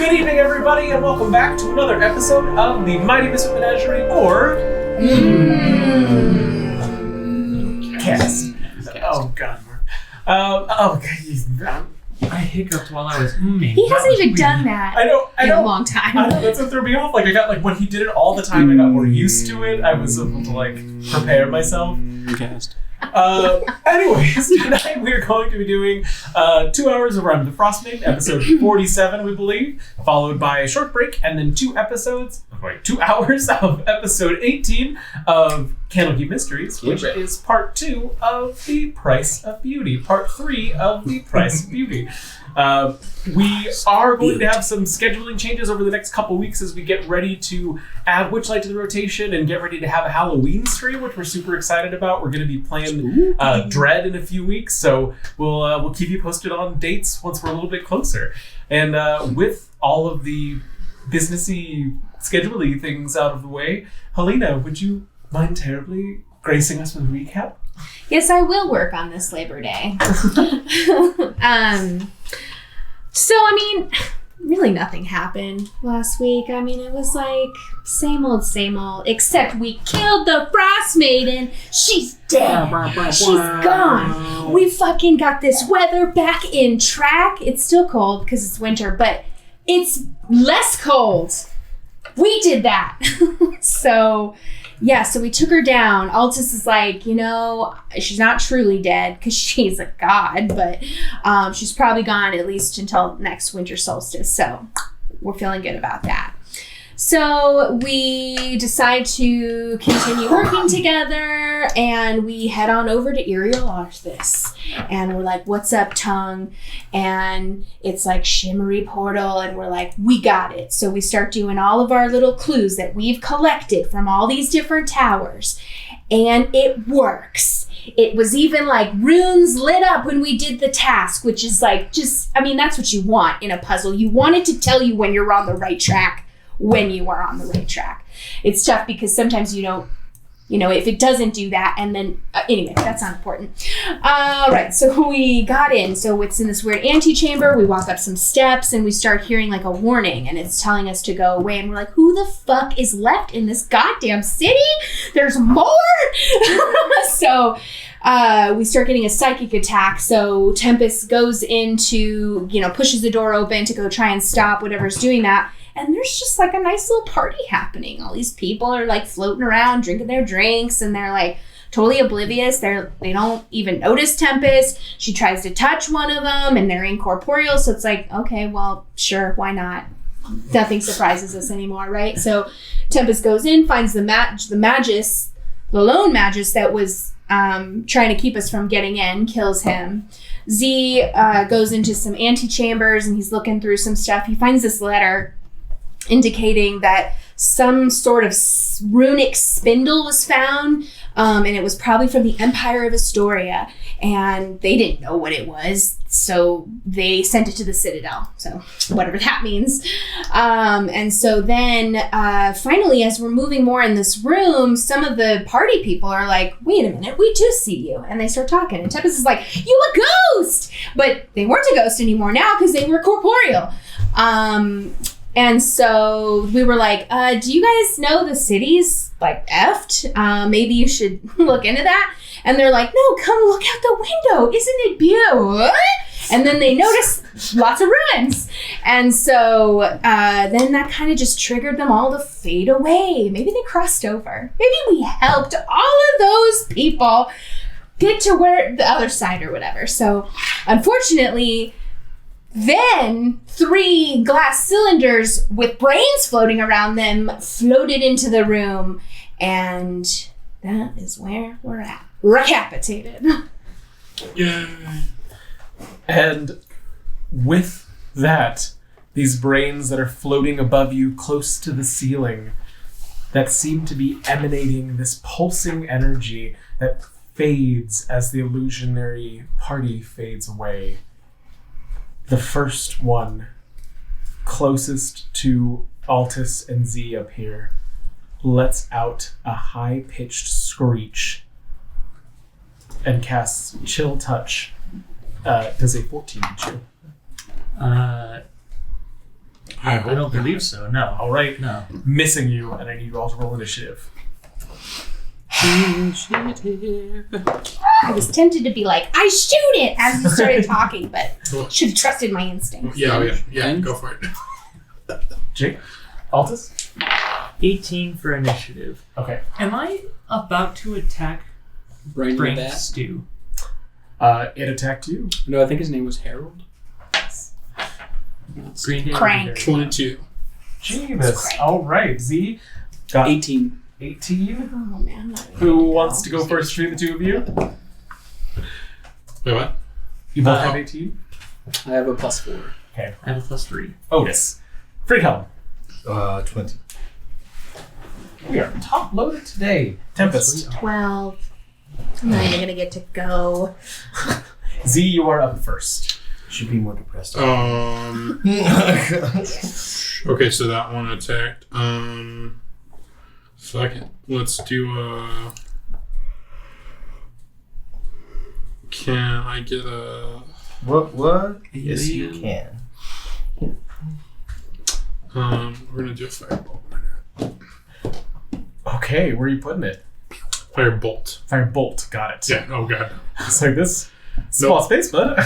Good evening, everybody, and welcome back to another episode of the Mighty Misfit Menagerie, or Cast. Oh God, Mark. I hiccuped while I was moving. He hasn't even done that in a long time. I know, that's what threw me off. Like, I got, when he did it all the time, I got more used to it. I was able to, prepare myself. Cast. Anyways, tonight we're going to be doing 2 hours of Rime the Frostmaiden, episode 47, we believe, followed by a short break, and then 2 hours of episode 18 of Candlekeep Mysteries, which is part 2 of The Price of Beauty, part 3 of The Price of Beauty. We are going to have some scheduling changes over the next couple weeks as we get ready to add Witchlight to the rotation and get ready to have a Halloween stream, which we're super excited about. We're going to be playing Dread in a few weeks, so we'll keep you posted on dates once we're a little bit closer. And with all of the businessy, schedule-y things out of the way, Helena, would you mind terribly gracing us with a recap? Yes, I will work on this Labor Day. Really nothing happened last week. It was like same old, except we killed the Frostmaiden. She's dead. She's gone. We fucking got this weather back in track. It's still cold because it's winter, but it's less cold. We did that. So we took her down. Altus is like, she's not truly dead because she's a god, but she's probably gone at least until next winter solstice. So we're feeling good about that. So we decide to continue working together, and we head on over to Iriolarthas. And we're like, what's up, Tongue? And it's like shimmery portal, and we're like, we got it. So we start doing all of our little clues that we've collected from all these different towers. And it works. It was even like runes lit up when we did the task, which is like that's what you want in a puzzle. You want it to tell you when you're on the right track. When you are on the right track. It's tough because sometimes you don't, if it doesn't do that, and then, anyway, that's not important. All right, so we got in. So it's in this weird antechamber. We walk up some steps, and we start hearing like a warning, and it's telling us to go away, and we're like, who the fuck is left in this goddamn city? There's more? So we start getting a psychic attack. So Tempest goes into, pushes the door open to go try and stop whatever's doing that. And there's just like a nice little party happening. All these people are like floating around, drinking their drinks, and they're like totally oblivious. They don't even notice Tempest. She tries to touch one of them, and they're incorporeal. So it's like, okay, well, sure, why not? Nothing surprises us anymore, right? So Tempest goes in, finds the lone magus that was trying to keep us from getting in, kills him. Z goes into some antechambers, and he's looking through some stuff. He finds this letter indicating that some sort of runic spindle was found, and it was probably from the Empire of Astoria, and they didn't know what it was, so they sent it to the Citadel, so whatever that means. And so then finally, as we're moving more in this room, some of the party people are like, wait a minute, we do see you, and they start talking, and Tempest is like, you a ghost! But they weren't a ghost anymore now because they were corporeal. And so we were like, do you guys know the city's like effed? Maybe you should look into that. And they're like, no, come look out the window. Isn't it beautiful? And then they notice lots of ruins. And so then that kind of just triggered them all to fade away. Maybe they crossed over. Maybe we helped all of those people get to where the other side or whatever. So unfortunately, then 3 glass cylinders with brains floating around them floated into the room, and that is where we're at. Recapitated. Yay. And with that, these brains that are floating above you close to the ceiling that seem to be emanating this pulsing energy that fades as the illusionary party fades away. The first one, closest to Altus and Z up here, lets out a high-pitched screech and casts Chill Touch. Does a 14 hit you? I don't believe so. No. All right. No. Missing you, and I need you all to roll initiative. I was tempted to be like, I shoot it as you started talking, but should have trusted my instincts. Yeah, go for it. Jake? Altus? 18 for initiative. Okay. Am I about to attack Brain Brain Bat. Stew? It attacked you. No, I think his name was Harold. Green Day Crank. would be very 22. Jeebus. All right. Z got 18. 18. Oh man. I'm not Who wants to go first between the two of you? Wait, what? You both have 18? I have a +4. Okay. I have a +3. Otis. Friedhelm. 20. We are top loaded today. Tempest. 12. I'm not even gonna get to go. Z, you are up first. Should be more depressed. Okay, so that one attacked. Second. Let's do Can I get a... What? Yes, you can. We're gonna do a firebolt. Okay, where are you putting it? Firebolt. Firebolt. Got it. Yeah, oh god. It's like this small space, bud.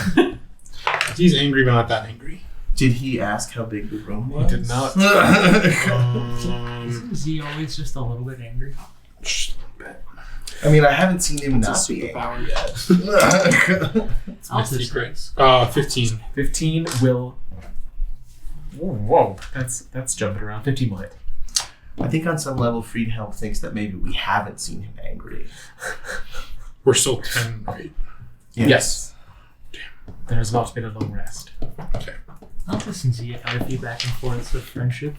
He's angry, but not that angry. Did he ask how big the room He was? did not. Isn't Z always just a little bit angry? I mean, I haven't seen him It's a not be superpower. angry yet. It's my secrets. 15. 15 will... Whoa. That's jumping around. 15 will hit. I think on some level, Friedhelm thinks that maybe we haven't seen him angry. We're still 10, right? Yes. There's not been a long rest. Okay. I'll listen to you how to be back and forth with friendship.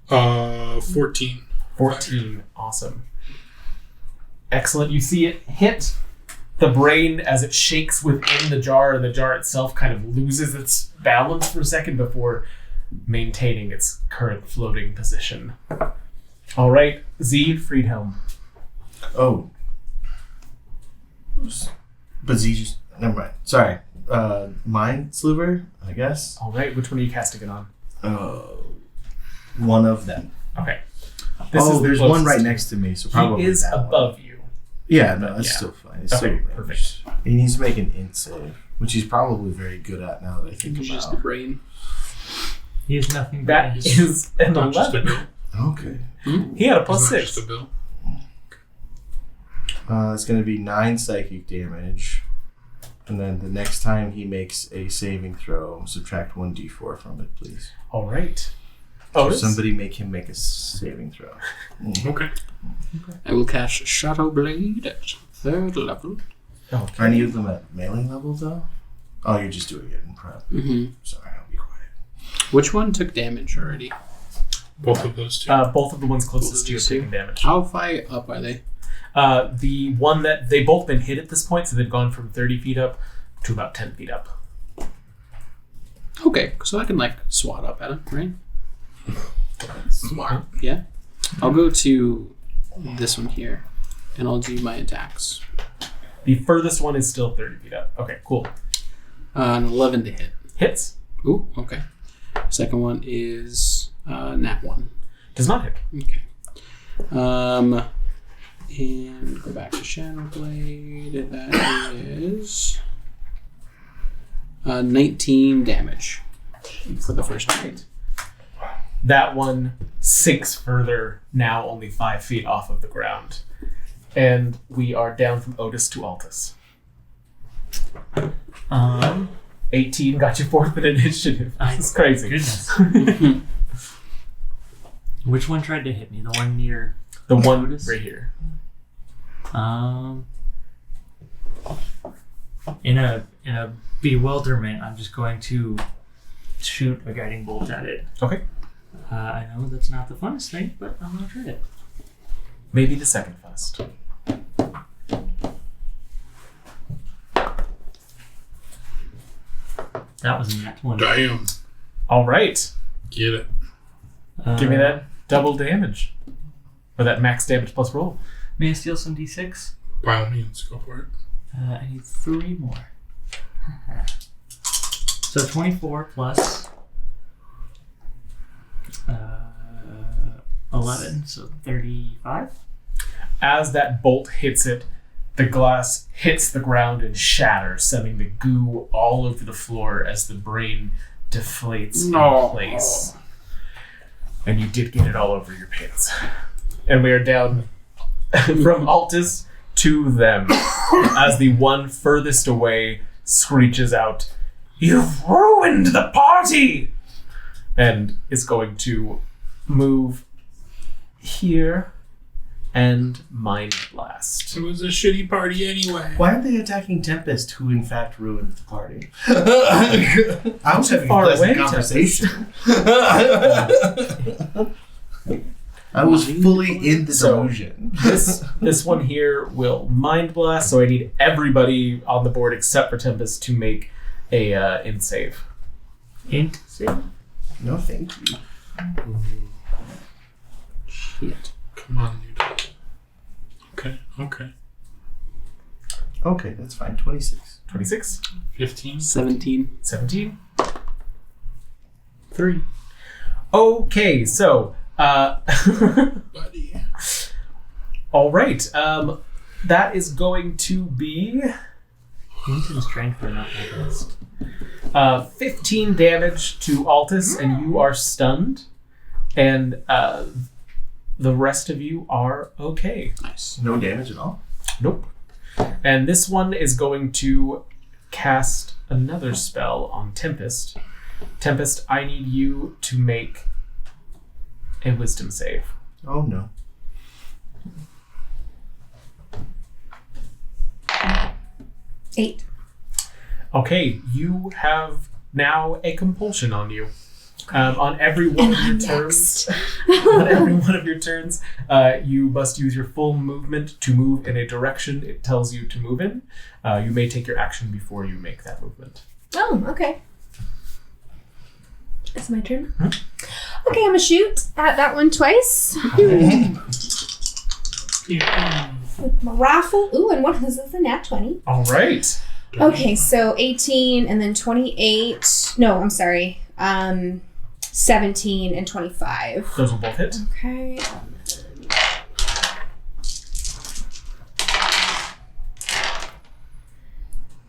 14. 14. Awesome. Excellent. You see it hit the brain as it shakes within the jar, and the jar itself kind of loses its balance for a second before maintaining its current floating position. All right, Z, Friedhelm. Oh. But Z just... Never mind. Sorry. Mind Sliver, I guess. All right, which one are you casting it on? One of them. Okay. There's one right next to me, so probably He is that above one. you. Yeah, no, that's Yeah. still fine. It's Okay, still perfect. He needs to make an int save, which he's probably very good at now that I think It's about just the brain. He has nothing but That is an Not just a 11. bill. Okay. He had a It's plus not 6. just a bill. It's going to be 9 psychic damage. And then the next time he makes a saving throw, subtract 1d4 from it, please. All right. So Otis? somebody make him make a saving throw. Okay. I will cast Shadow Blade at 3rd level. Okay. Are any of them at melee level, though? Oh, you're just doing it in prep. Mm-hmm. Sorry, I'll be quiet. Which one took damage already? Both of those two. Both of the ones closest Both of to you have these two? taken damage. How high up are they? The one that they both been hit at this point, so they've gone from 30 feet up to about 10 feet up. Okay, so I can swat up at him, right? Smart. Yeah. I'll go to this one here, and I'll do my attacks. The furthest one is still 30 feet up. Okay, cool. An 11 to hit. Hits. Ooh, okay. Second one is nat 1. Does not hit. Okay. And go back to Shadow Blade. That is 19 damage for the first hit. That one sinks further, now only 5 feet off of the ground. And we are down from Otis to Altus. 18 got you 4th in initiative. This is crazy. Goodness. Which one tried to hit me? The one near The one Otis? right here. In a bewilderment, I'm just going to shoot a guiding bolt at it. Okay. I know that's not the funnest thing, but I'm gonna try it. Maybe the second first. That was a nat 20. Damn. All right. Get it. Give me that double damage. Or that max damage plus roll. May I steal some d6? By all means, go for it. I need 3 more. So 24 plus 11, so 35. As that bolt hits it, the glass hits the ground and shatters, sending the goo all over the floor as the brain deflates in place. And you did get it all over your pants. And we are down from Altus to them as the one furthest away screeches out, "You've ruined the party!" And is going to move here and Mind Blast. It was a shitty party anyway. Why aren't they attacking Tempest, who in fact ruined the party? I was having a Far pleasant away, conversation. I was fully in the delusion. This one here will Mind Blast, so I need everybody on the board except for Tempest to make a int save. Int save? No, thank you. Shit. Come on, you dog. Okay. Okay, that's fine. 26. 26? 15. 17. 17? 3. Okay, so Buddy. all right. That is going to be Int and strength are not my best. 15 damage to Altus, and you are stunned. And the rest of you are okay. Nice. No damage at all? Nope. And this one is going to cast another spell on Tempest. Tempest, I need you to make a wisdom save. Oh, no. Eight. Okay, you have now a compulsion on you. On every one of your turns, you must use your full movement to move in a direction it tells you to move in. You may take your action before you make that movement. Oh, okay. It's my turn. Okay, I'm gonna shoot at that one twice. With my rifle. Ooh, and what is this? A nat 20. All right. Okay, so 18 and then 28. No, I'm sorry. 17 and 25. Those will both hit. Okay.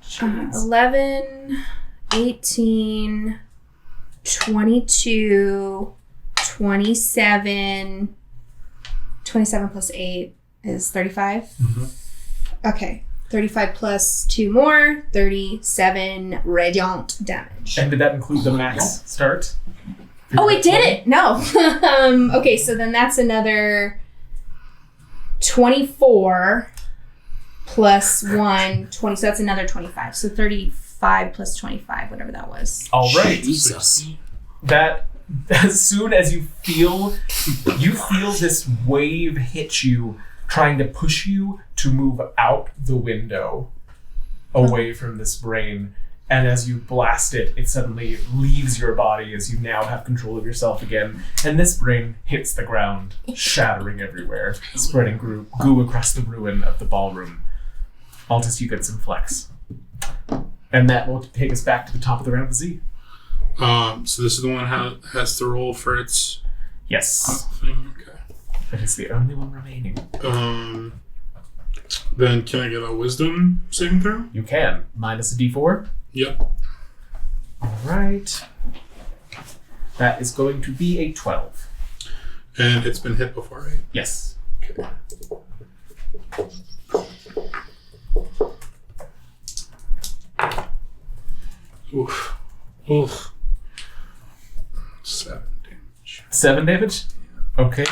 Jeez. 11, 18, 22, 27. 27 plus 8 is 35. Mm-hmm. Okay. 35 plus 2 more, 37 radiant damage. And did that include the max start? Oh, it did it! No. Okay, so then that's another 24 plus 1, 20. So that's another 25. So 35 plus 25, whatever that was. All right. Jesus. That as soon as you feel this wave hit you, trying to push you to move out the window away from this brain. And as you blast it, it suddenly leaves your body as you now have control of yourself again. And this brain hits the ground, shattering everywhere, spreading goo across the ruin of the ballroom. Altus, you get some flex. And that will take us back to the top of the round with Z. So this is the one has to roll for its Yes. thing. Okay. That is the only one remaining. Then can I get a wisdom saving throw? You can. Minus a d4. Yep. All right. That is going to be a 12. And it's been hit before, right? Yes. Okay. Oof. Oof. 7 damage. 7 damage? Okay.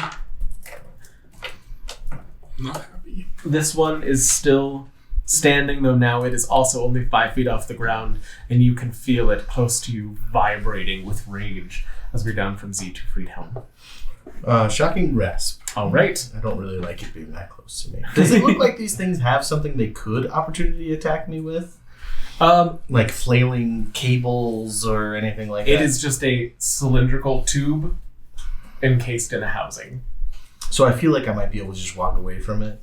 Not happy. This one is still standing, though now it is also only 5 feet off the ground, and you can feel it close to you vibrating with rage as we're down from Z to Friedhelm. Shocking Grasp. All right. I don't really like it being that close to me. Does it look like these things have something they could opportunity attack me with? Like flailing cables or anything like that? It is just a cylindrical tube encased in a housing. So I feel like I might be able to just walk away from it.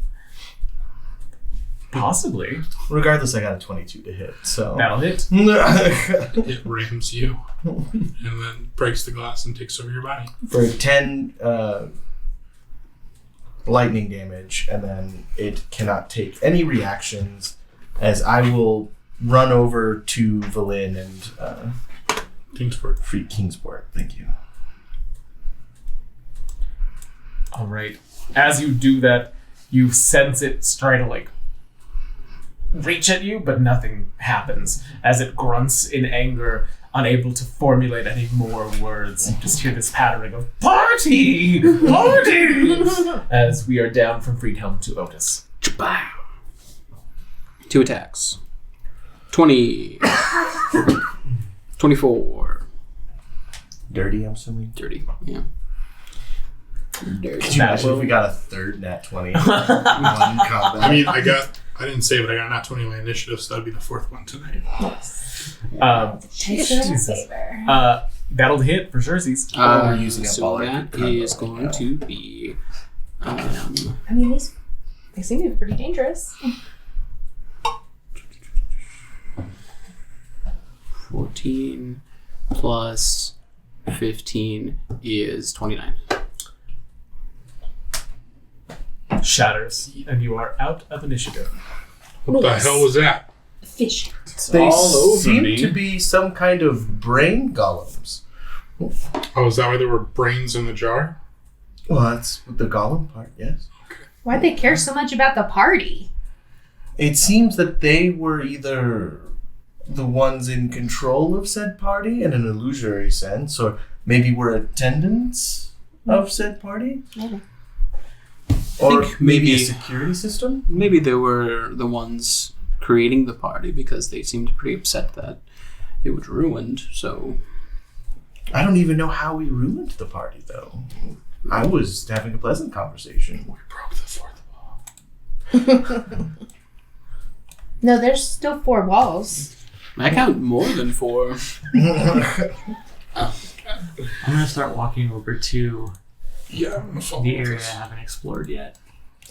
Possibly. Regardless, I got a 22 to hit, so. That'll hit. It rams you, and then breaks the glass and takes over your body. For 10 lightning damage, and then it cannot take any reactions, as I will run over to Valin and Kingsport. free Kingsport. Thank you. All right. As you do that, you sense it try to like reach at you, but nothing happens. As it grunts in anger, unable to formulate any more words, you just hear this pattering of "Party! Party!" as we are down from Friedhelm to Otis. 2 attacks. 20. 24. Dirty, I'm assuming. Dirty. Yeah. Dirty. Could you imagine if we got a third nat 20 in one combat? I mean, I didn't say, but I got a nat 20 on my initiative, so that'd be the 4th one tonight. Jesus. That'll hit for jerseys. We're using up so all our that combo is right going now. to be I mean, they seem to be pretty dangerous. 14 plus 15 is 29. Shatters, and you are out of initiative. What the hell was that? Fish. They all over seem me. to be some kind of brain golems. Oh, is that why there were brains in the jar? Well, that's the golem part, yes. Why'd they care so much about the party? It seems that they were either the ones in control of said party in an illusory sense, or maybe were attendants of said party. Maybe. Or think maybe a maybe- security system. Maybe they were the ones creating the party because they seemed pretty upset that it was ruined, so... I don't even know how we ruined the party, though. I was having a pleasant conversation. We broke the 4th wall. No, there's still 4 walls. I count more than 4. I'm gonna start walking over to Yeah, I'm gonna follow the area I this. haven't explored yet.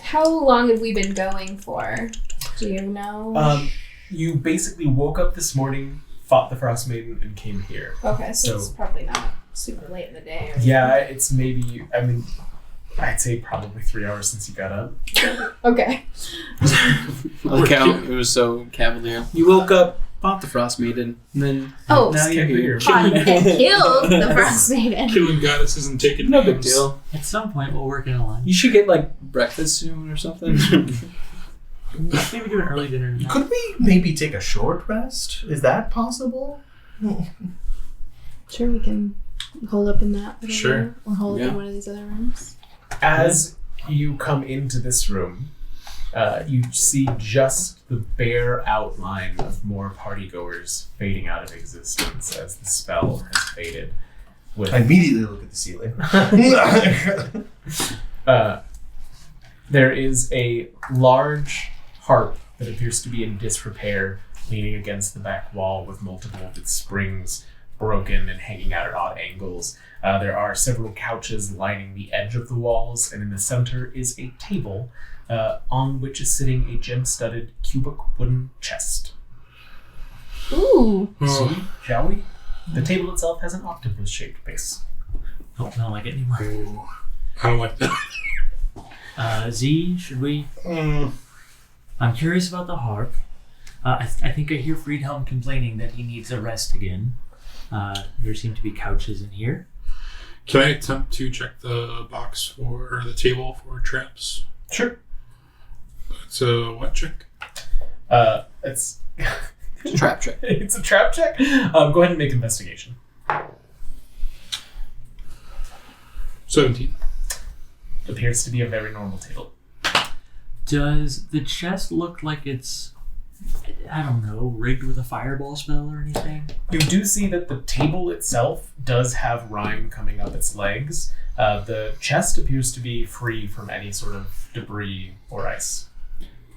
How long have we been going for? Do you know? You basically woke up this morning, fought the Frostmaiden, and came here. Okay, so it's so- probably not super late in the day. Or Yeah, it's maybe, I'd say probably 3 hours since you got up. Okay. Like how it was so cavalier. You woke up, fought the Frostmaiden, and then Oh, now you're here. fought and killed the Frostmaiden. Killing goddesses and taking No big names. deal. At some point, we'll work in a line. You should get like breakfast soon or something. Maybe do an early dinner tonight. Could we maybe take a short rest? Is that possible? Sure, we can hold up in that. Little Sure. room, or hold up Yeah. in one of these other rooms. As you come into this room, you see just the bare outline of more partygoers fading out of existence as the spell has faded. With I immediately look at the ceiling. there is a large harp that appears to be in disrepair, leaning against the back wall with multiple of its springs broken and hanging out at odd angles. There are several couches lining the edge of the walls, and in the center is a table on which is sitting a gem-studded cubic wooden chest. Ooh. So, shall we? The table itself has an octopus-shaped base. Oh, I don't like it anymore. Ooh, I don't like that. Z, should we? I'm curious about the harp. I think I hear Friedhelm complaining that he needs a rest again. There seem to be couches in here. Can I attempt to check the box or the table for traps? Sure. It's a what check? It's It's a trap check. it's a trap check. Go ahead and make investigation. 17. Appears to be a very normal table. Does the chest look like it's, I don't know, rigged with a fireball spell or anything? You do see that the table itself does have rime coming up its legs. The chest appears to be free from any sort of debris or ice.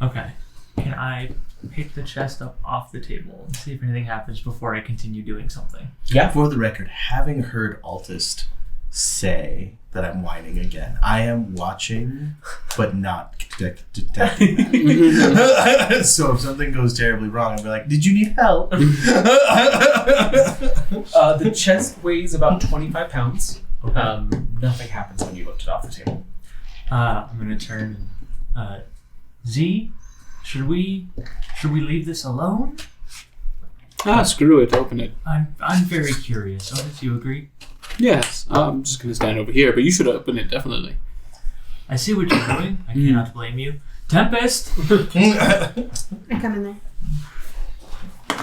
Okay. Can I pick the chest up off the table and see if anything happens before I continue doing something? Yeah. For the record, having heard Altist say that I'm whining again. I am watching, but not detecting that. So if something goes terribly wrong, I'll be like, did you need help? The chest weighs about 25 pounds. Okay. Nothing happens when you lift it off the table. I'm gonna turn. Z, should we leave this alone? Screw it. Open it. I'm very curious. Otis, you agree? Yes. I'm just gonna stand over here, but you should open it definitely. I see what you're doing. I cannot blame you. Tempest. I come in there.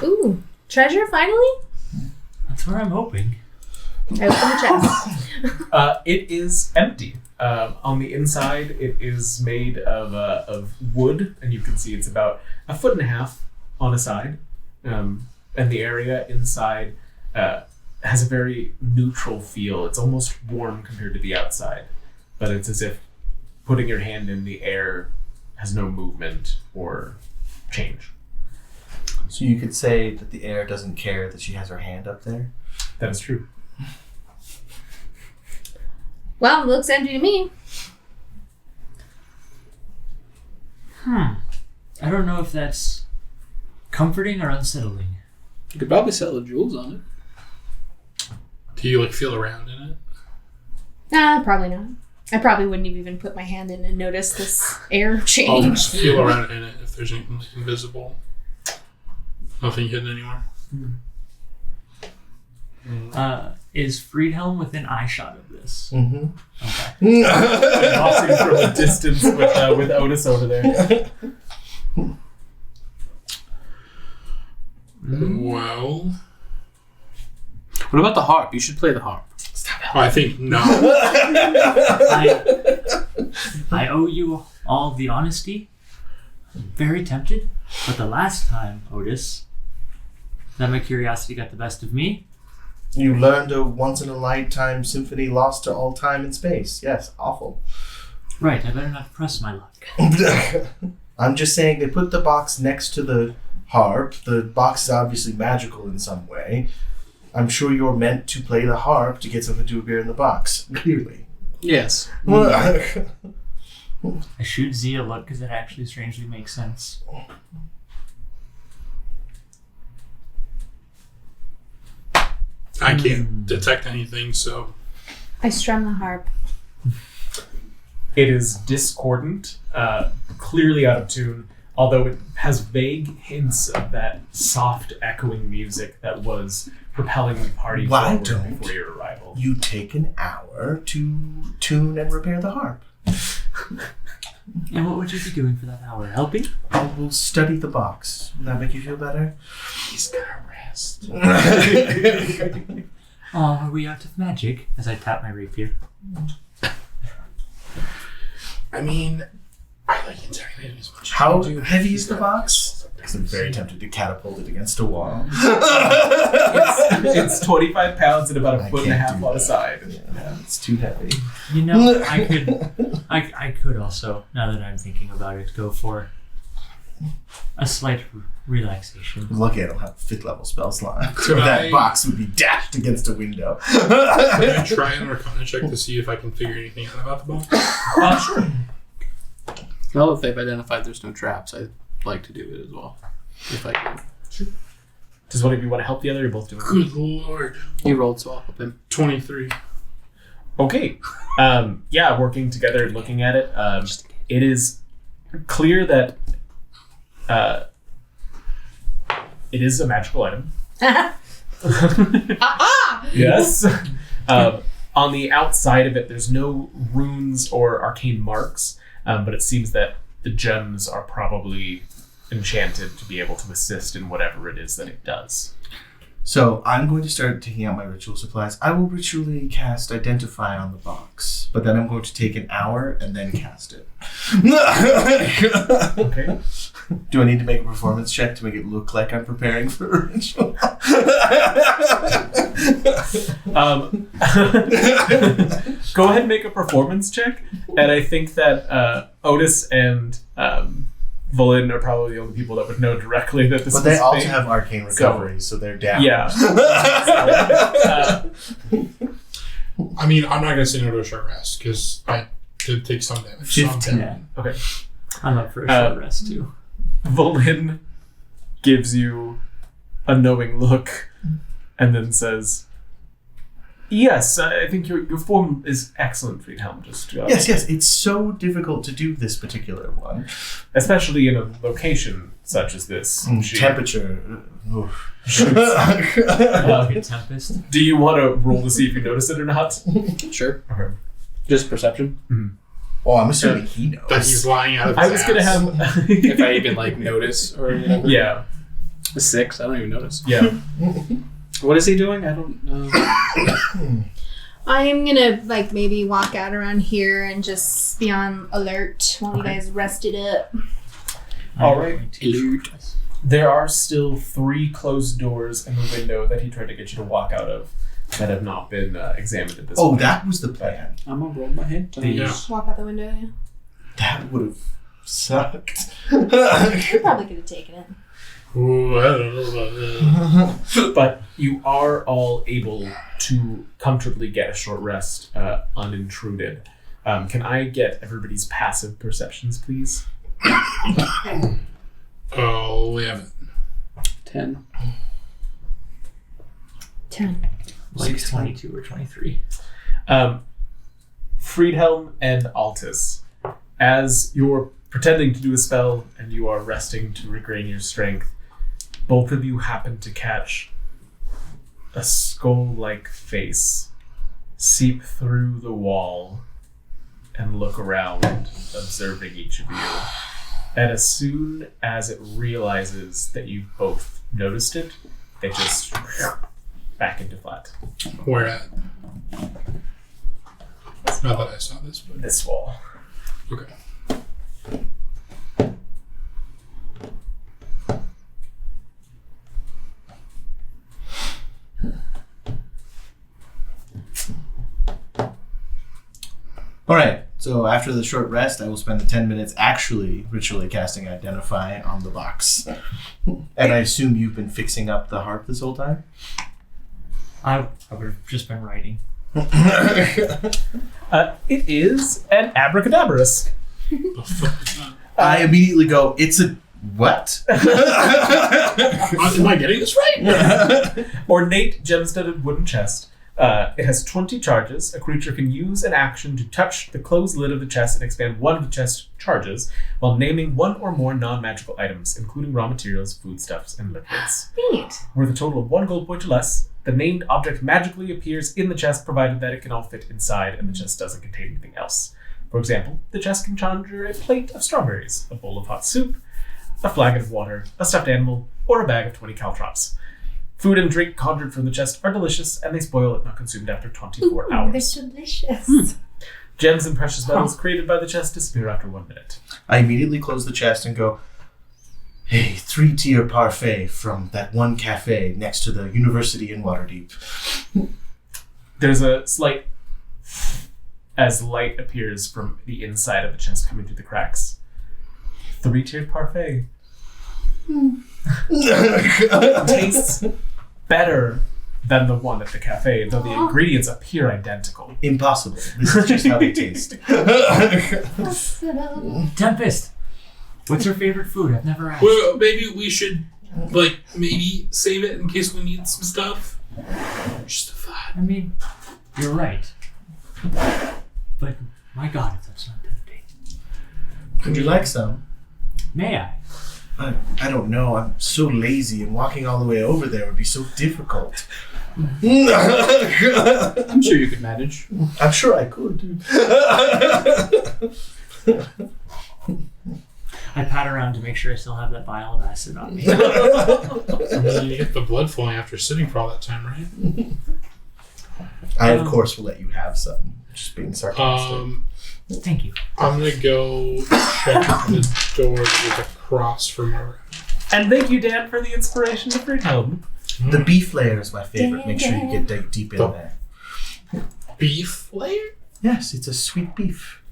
Ooh, treasure finally? That's where I'm hoping. I open the chest. It is empty. On the inside, it is made of wood, and you can see it's about 1.5 feet on a side. And the area inside has a very neutral feel. It's almost warm compared to the outside, but it's as if putting your hand in the air has no movement or change. So you could say that the air doesn't care that she has her hand up there? That is true. Well, it looks empty to me. I don't know if that's comforting or unsettling. You could probably sell the jewels on it. Do you feel around in it? Nah, probably not. I probably wouldn't have even put my hand in and notice this air change. Feel around in it if there's anything invisible. Nothing hidden anywhere. Is Friedhelm within eyeshot of this? Mm-hmm. Okay. Watching from a distance with Otis over there. Well, What about the harp? You should play the harp. I think no. I owe you all the honesty. I'm very tempted, but the last time, Otis, that my curiosity got the best of me. You learned a once-in-a-lifetime symphony lost to all time and space. Yes, awful. Right, I better not press my luck. I'm just saying they put the box next to the harp. The box is obviously magical in some way. I'm sure you're meant to play the harp to get something to appear in the box. Clearly. Yes. I shoot Z a look because it actually strangely makes sense. I can't detect anything, so I strum the harp. It is discordant, clearly out of tune, although it has vague hints of that soft, echoing music that was propelling the party Why forward don't before your arrival. You take an hour to tune and repair the harp. And what would you be doing for that hour? Helping? I will study the box. Will that make you feel better? he's gonna rest. Oh, are we out of magic? As I tap my rapier. I mean, I like interrogating as much. How as you do. heavy is the box? Because I'm very tempted to catapult it against a wall. It's 25 pounds and about I 1.5 can't feet do on a that. side. Yeah, it's too heavy. You know, I could also, now that I'm thinking about it, go for a slight relaxation. Lucky I don't have 5th level spell slot. Could That I- box would be dashed against a window. Can I try an Arcana check to see if I can figure anything out about the box? Sure. Well, if they've identified there's no traps, I'd like to do it as well. If I can. Does one of you want to help the other? You're both doing it. Good lord. He rolled, so I'll help him. 23. Okay. Yeah, working together and looking at it, it is clear that it is a magical item. Yes. On the outside of it, there's no runes or arcane marks, but it seems that the gems are probably enchanted to be able to assist in whatever it is that it does. So I'm going to start taking out my ritual supplies. I will ritually cast Identify on the box, but then I'm going to take an hour and then cast it. Okay. Do I need to make a performance check to make it look like I'm preparing for a ritual? Go ahead and make a performance check, and I think that Otis and Volin are probably the only people that would know directly that this But is they a also thing. have arcane recovery, so they're down. Yeah. I mean, I'm not going to say no to a short rest because I did take some damage. 15. Yeah. Okay. I'm up for a short rest too. Volin gives you a knowing look and then says, yes, I think your form is excellent, Friedhelm. Just Yes, it's so difficult to do this particular one. especially in a location such as this. She- Temperature. Like a tempest. Do you want to roll to see if you notice it or not? Sure. Okay. Just perception. Oh, I'm assuming he knows. That he's lying out of his I was gonna ass. have. If I even like notice or whatever. Yeah. 6. I don't even notice. Yeah. What is he doing? I don't know. I'm gonna like maybe walk out around here and just be on alert while you guys rest it up. All right. Alert. There are still 3 closed doors in the window that he tried to get you to walk out of that have not been examined at this Oh, point. that was the plan. I'm gonna roll my head. Yeah. Walk out the window. Yeah. That would have sucked. You probably could have taken it. Ooh, I don't know about that. But you are all able to comfortably get a short rest unintruded. Can I get everybody's passive perceptions, please? Oh, we haven't. 10. 10. Like 16. 22 or 23. Friedhelm and Altus, as you're pretending to do a spell and you are resting to regain your strength, both of you happen to catch a skull-like face seep through the wall and look around, observing each of you. And as soon as it realizes that you both noticed it, it just back into flat. Where at? Not that I saw this, but This wall. okay. All right. So after the short rest, I will spend the 10 minutes actually ritually casting Identify on the box. And I assume you've been fixing up the harp this whole time? I would have just been writing. It is an abracadabrus. The fuck is that? I immediately go, it's a what? Am I getting this right? Ornate gem-studded wooden chest. It has 20 charges. A creature can use an action to touch the closed lid of the chest and expand one of the chest charges while naming one or more non-magical items, including raw materials, foodstuffs, and liquids. Neat. Worth a total of 1 gold point or less, the named object magically appears in the chest provided that it can all fit inside and the chest doesn't contain anything else. For example, the chest can conjure a plate of strawberries, a bowl of hot soup, a flagon of water, a stuffed animal, or a bag of 20 caltrops. Food and drink conjured from the chest are delicious, and they spoil if not consumed after 24 Ooh, hours. they're delicious. Gems and precious metals created by the chest disappear after 1 minute. I immediately close the chest and go, hey, 3-tier parfait from that one cafe next to the university in Waterdeep. There's a slight as light appears from the inside of the chest coming through the cracks. 3-tiered parfait. Tastes better than the one at the cafe, though the ingredients appear identical. Impossible. This is just how they taste. Tempest! What's your favorite food? I've never asked. Well, maybe we should, like, maybe save it in case we need some stuff. Just a thought. I mean, you're right. But, my God, if that's not tempting. Would you like some? May I? I don't know. I'm so lazy, and walking all the way over there would be so difficult. I'm sure you could manage. I'm sure I could. I pat around to make sure I still have that vial of acid on me. I mean, you get the blood flowing after sitting for all that time, right? I, of course, will let you have some. Just being sarcastic. Thank you. I'm gonna go check the door that is across from our. And thank you, Dan, for the inspiration to Friedhelm. The beef layer is my favorite. Make sure you get deep in there. Beef layer? Yes, it's a sweet beef.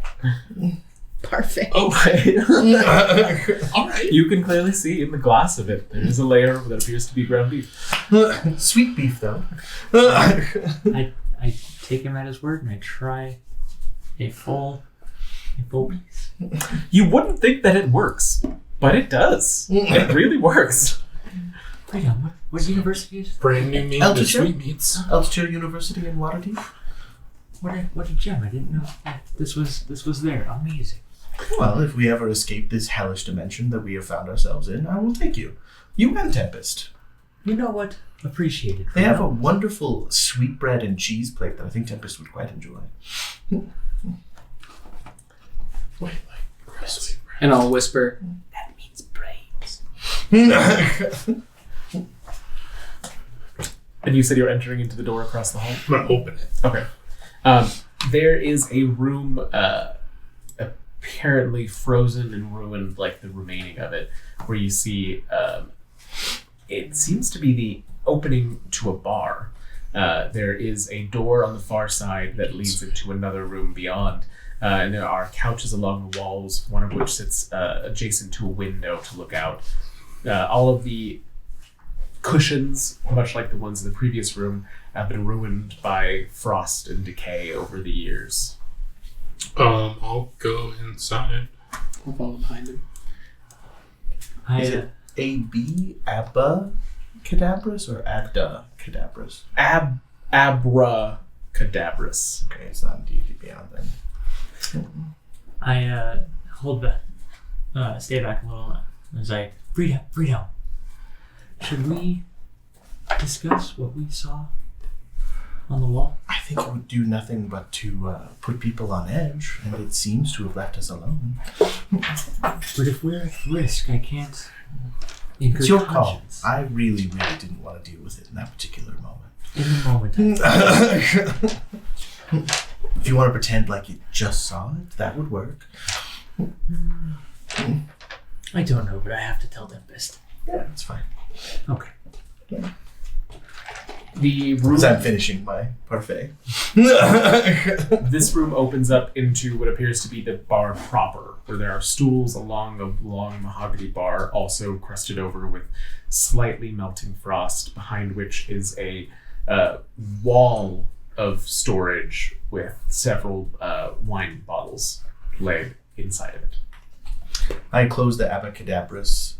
Perfect. Okay. All right. You can clearly see in the glass of it, there is a layer that appears to be ground beef. Sweet beef, though. I I take him at his word and I try a full piece. You wouldn't think that it works, but it does. It really works. Freedom, what university is Brand new meat, the sweet meats. Elster University in Waterdeep. What a gem! I didn't know that this was there. Amazing. Well, if we ever escape this hellish dimension that we have found ourselves in, I will take you. You and Tempest. You know what? Appreciated. They have a wonderful sweetbread and cheese plate that I think Tempest would quite enjoy. Wait, like sweet bread. And I'll whisper, That means brains. And you said you're entering into the door across the hall? I'm gonna open it. Okay. There is a room apparently frozen and ruined, like the remaining of it, where you see it seems to be the opening to a bar. There is a door on the far side that leads into another room beyond. And there are couches along the walls, one of which sits adjacent to a window to look out. All of the cushions, much like the ones in the previous room, have been ruined by frost and decay over the years. I'll go inside. I'll follow behind him. Is it A-B, Abba Cadabras, or Abda Cadabras? Abracadabras. Okay, it's not D&D Beyond then. I hold back, stay back a little as I freedom. Should we discuss what we saw on the wall? I think it would do nothing but to put people on edge, and it seems to have left us alone. But if we're at risk, I can't. It's your call. I really didn't want to deal with it in that particular moment. In the moment. If you want to pretend like you just saw it, that would work. I don't know, but I have to tell Tempest. Yeah, it's fine. Okay. The room. As I'm finishing my parfait. This room opens up into what appears to be the bar proper, where there are stools along a long mahogany bar, also crusted over with slightly melting frost, behind which is a wall of storage with several wine bottles laid inside of it. I close the Abacadabras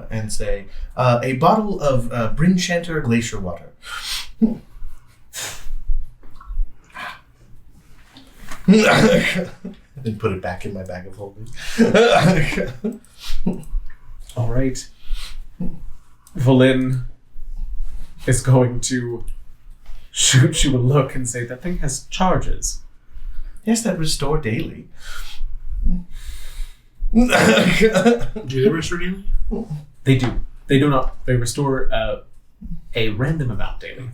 and say, a bottle of Brinchanter glacier water. Then put it back in my bag of holding. All right. Valin is going to shoot you a look and say, that thing has charges. Yes, that restore daily. Do they restore daily? They do. They do not. They restore a random amount daily.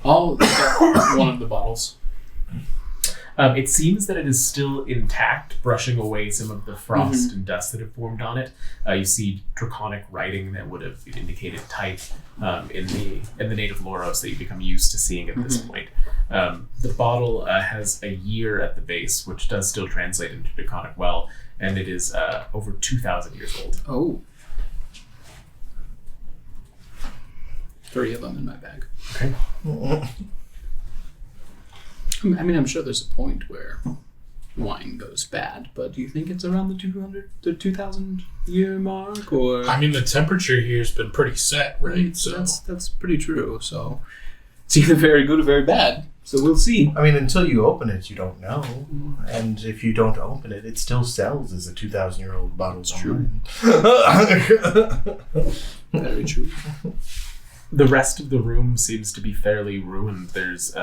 I'll get one of the bottles. It seems that it is still intact, brushing away some of the frost and dust that have formed on it. You see draconic writing that would have indicated type in the native Loros that you've become used to seeing at this point. The bottle has a year at the base, which does still translate into draconic well, and it is over 2,000 years old. Oh. 3 of them in my bag. Okay. I mean, I'm sure there's a point where wine goes bad, but do you think it's around the 2,000 year mark, or? I mean, the temperature here has been pretty set, right? So That's pretty true. So it's either very good or very bad. So we'll see. I mean, until you open it, you don't know. And if you don't open it, it still sells as a 2,000-year-old bottle. It's true. Very true. The rest of the room seems to be fairly ruined. There's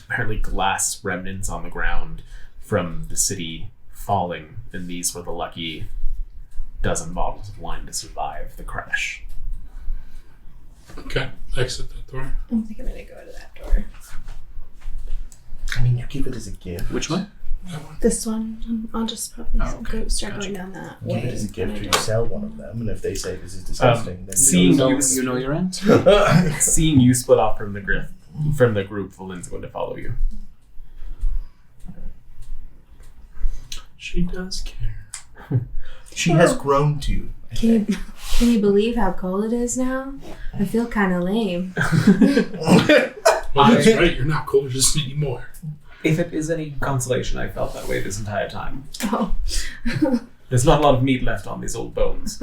apparently glass remnants on the ground from the city falling, and these were the lucky dozen bottles of wine to survive the crash. okay, exit that door. I don't think I'm gonna go to that door. I mean, you give it as a gift. Which one? This one, I'll just probably okay. start Gotcha. going down that Give way. it as a gift, or you sell one of them, and if they say this is disgusting, then seeing You know your answer. Seeing you split off from the group, Valin's going to follow you. She does care. She has grown to Can you believe how cold it is now? I feel kind of lame. Well, that's right. You're not cold just anymore. If it is any consolation, I felt that way this entire time. Oh. There's not a lot of meat left on these old bones.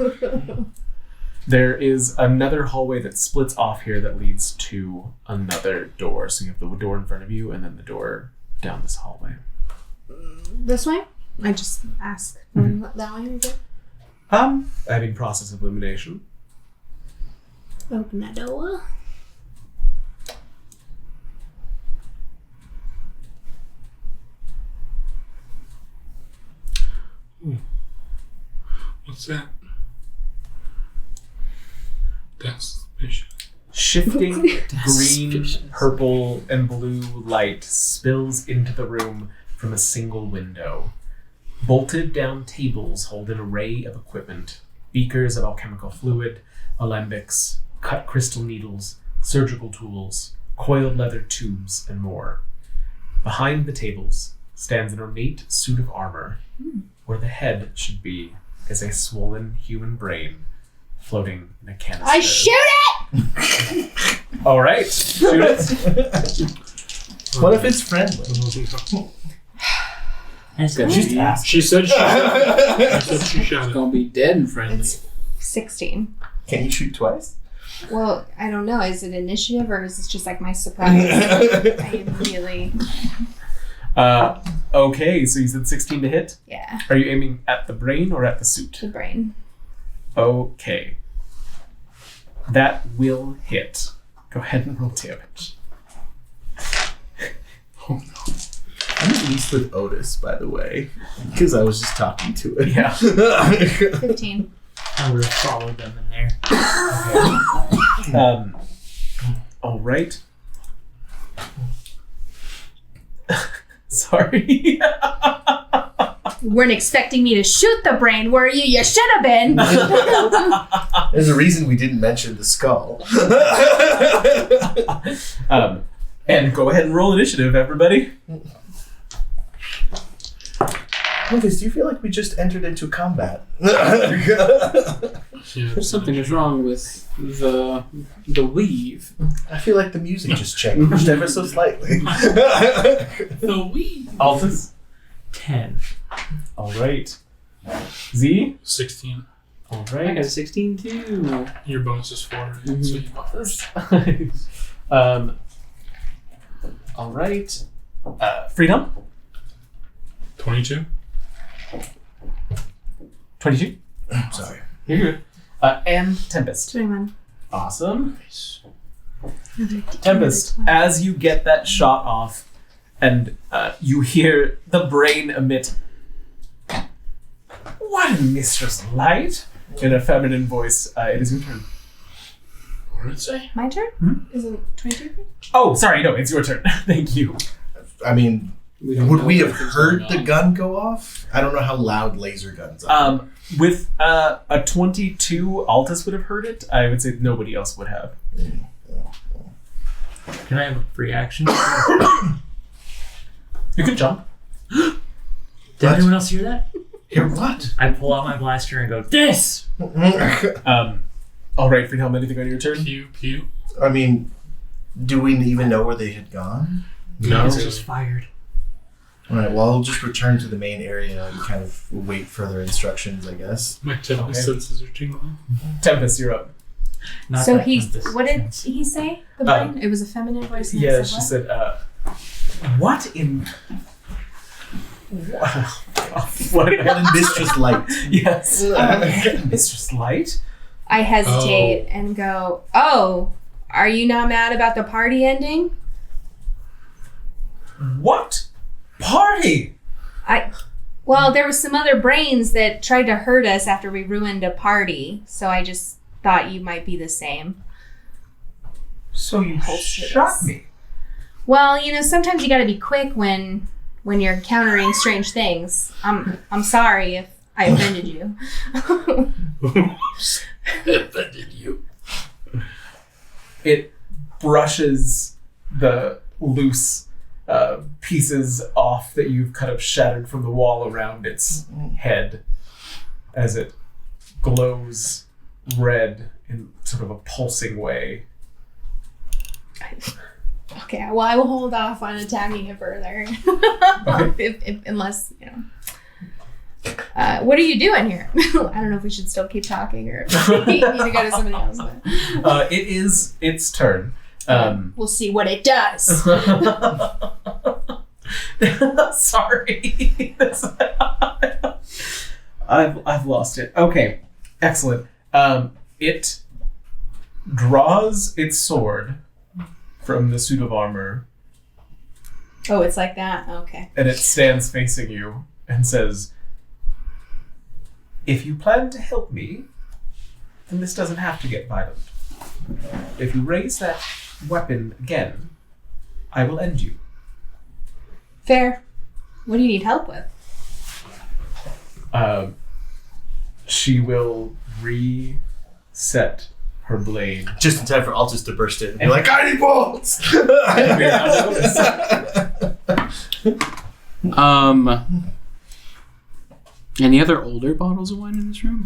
There is another hallway that splits off here that leads to another door. So you have the door in front of you and then the door down this hallway. This way? I just asked. That way, is it? Adding process of elimination. Open that door. What's that? That's suspicious. Shifting green, purple, and blue light spills into the room from a single window. Bolted down tables hold an array of equipment. Beakers of alchemical fluid, alembics, cut crystal needles, surgical tools, coiled leather tubes, and more. Behind the tables stands an ornate suit of armor. Where the head should be is a swollen human brain floating in a canister. I shoot it! All right, shoot it. What if it's friendly? Just ask. She said she shot It's it. gonna be dead and friendly. It's 16. Can you shoot twice? Well, I don't know. Is it initiative or is this just like my surprise? I immediately. Okay, so you said 16 to hit. Yeah, Are you aiming at the brain or at the suit? the brain. Okay. That will hit. Go ahead and roll damage. I'm at least with Otis, by the way, because I was just talking to it. Yeah. 15. I would have followed them in there. Okay. All right. Sorry. You weren't expecting me to shoot the brain, were you? You should have been. There's a reason we didn't mention the skull. And go ahead and roll initiative, everybody. Otis, do you feel like we just entered into combat? There's something is wrong with the weave. I feel like the music just changed ever so slightly. The weed. Altus. 10. All right. Z. 16. All I right. got a 16 too. Your bonus is 4, right? Mhm. So you buffers. All right. Freedom. 22. 22. Sorry. You're good. And Tempest. 21. Awesh. Another Tempest, 20. as you get that shot off and you hear the brain emit, "What, Mistress Light?" in a feminine voice. It is your turn. What did it say? My turn? Hmm? Isn't 22? Oh, sorry, no, it's your turn. Thank you. I mean, don't would know we have everything's heard going the on. gun go off? I don't know how loud laser guns are. With a 22, Altus would have heard it. I would say nobody else would have. Can I have a free action? You can jump. Did What? anyone else hear that? Hear what? I pull out my blaster and go, this! All right, Freedom, anything on your turn? Pew, pew. I mean, do we even know where they had gone? No. It's just fired. Alright, well, I'll just return to the main area and kind of wait further instructions, I guess. My Tempest Okay. senses are tingling. Tempest, you're up. Not So that he's. Tempest What did sense. he say? The brain? It was a feminine voice. And Yeah, it she said said, what in... what? What in Mistress Light? Yes. Mistress Light? I hesitate and go, "Oh, are you not mad about the party ending?" What? Party? Well, there were some other brains that tried to hurt us after we ruined a party, so I just thought you might be the same. So you Bullshit. shot me? Well, you know, sometimes you got to be quick when you're encountering strange things. I'm sorry if I offended you. Offended you. It brushes the loose pieces off that you've kind of shattered from the wall around its head as it glows red in sort of a pulsing way. Okay, well, I will hold off on attacking it further. Unless, what are you doing here? I don't know if we should still keep talking or if we need to go to somebody else. It is its turn. We'll see what it does. Sorry. I've lost it. Okay, excellent. It draws its sword from the suit of armor. Oh, it's like that? Okay. And it stands facing you and says, if you plan to help me, then this doesn't have to get violent. If you raise that weapon again, I will end you. Fair. What do you need help with? She will reset her blade. Just in time for Altus to burst in and be like, I need bolts! Any other older bottles of wine in this room?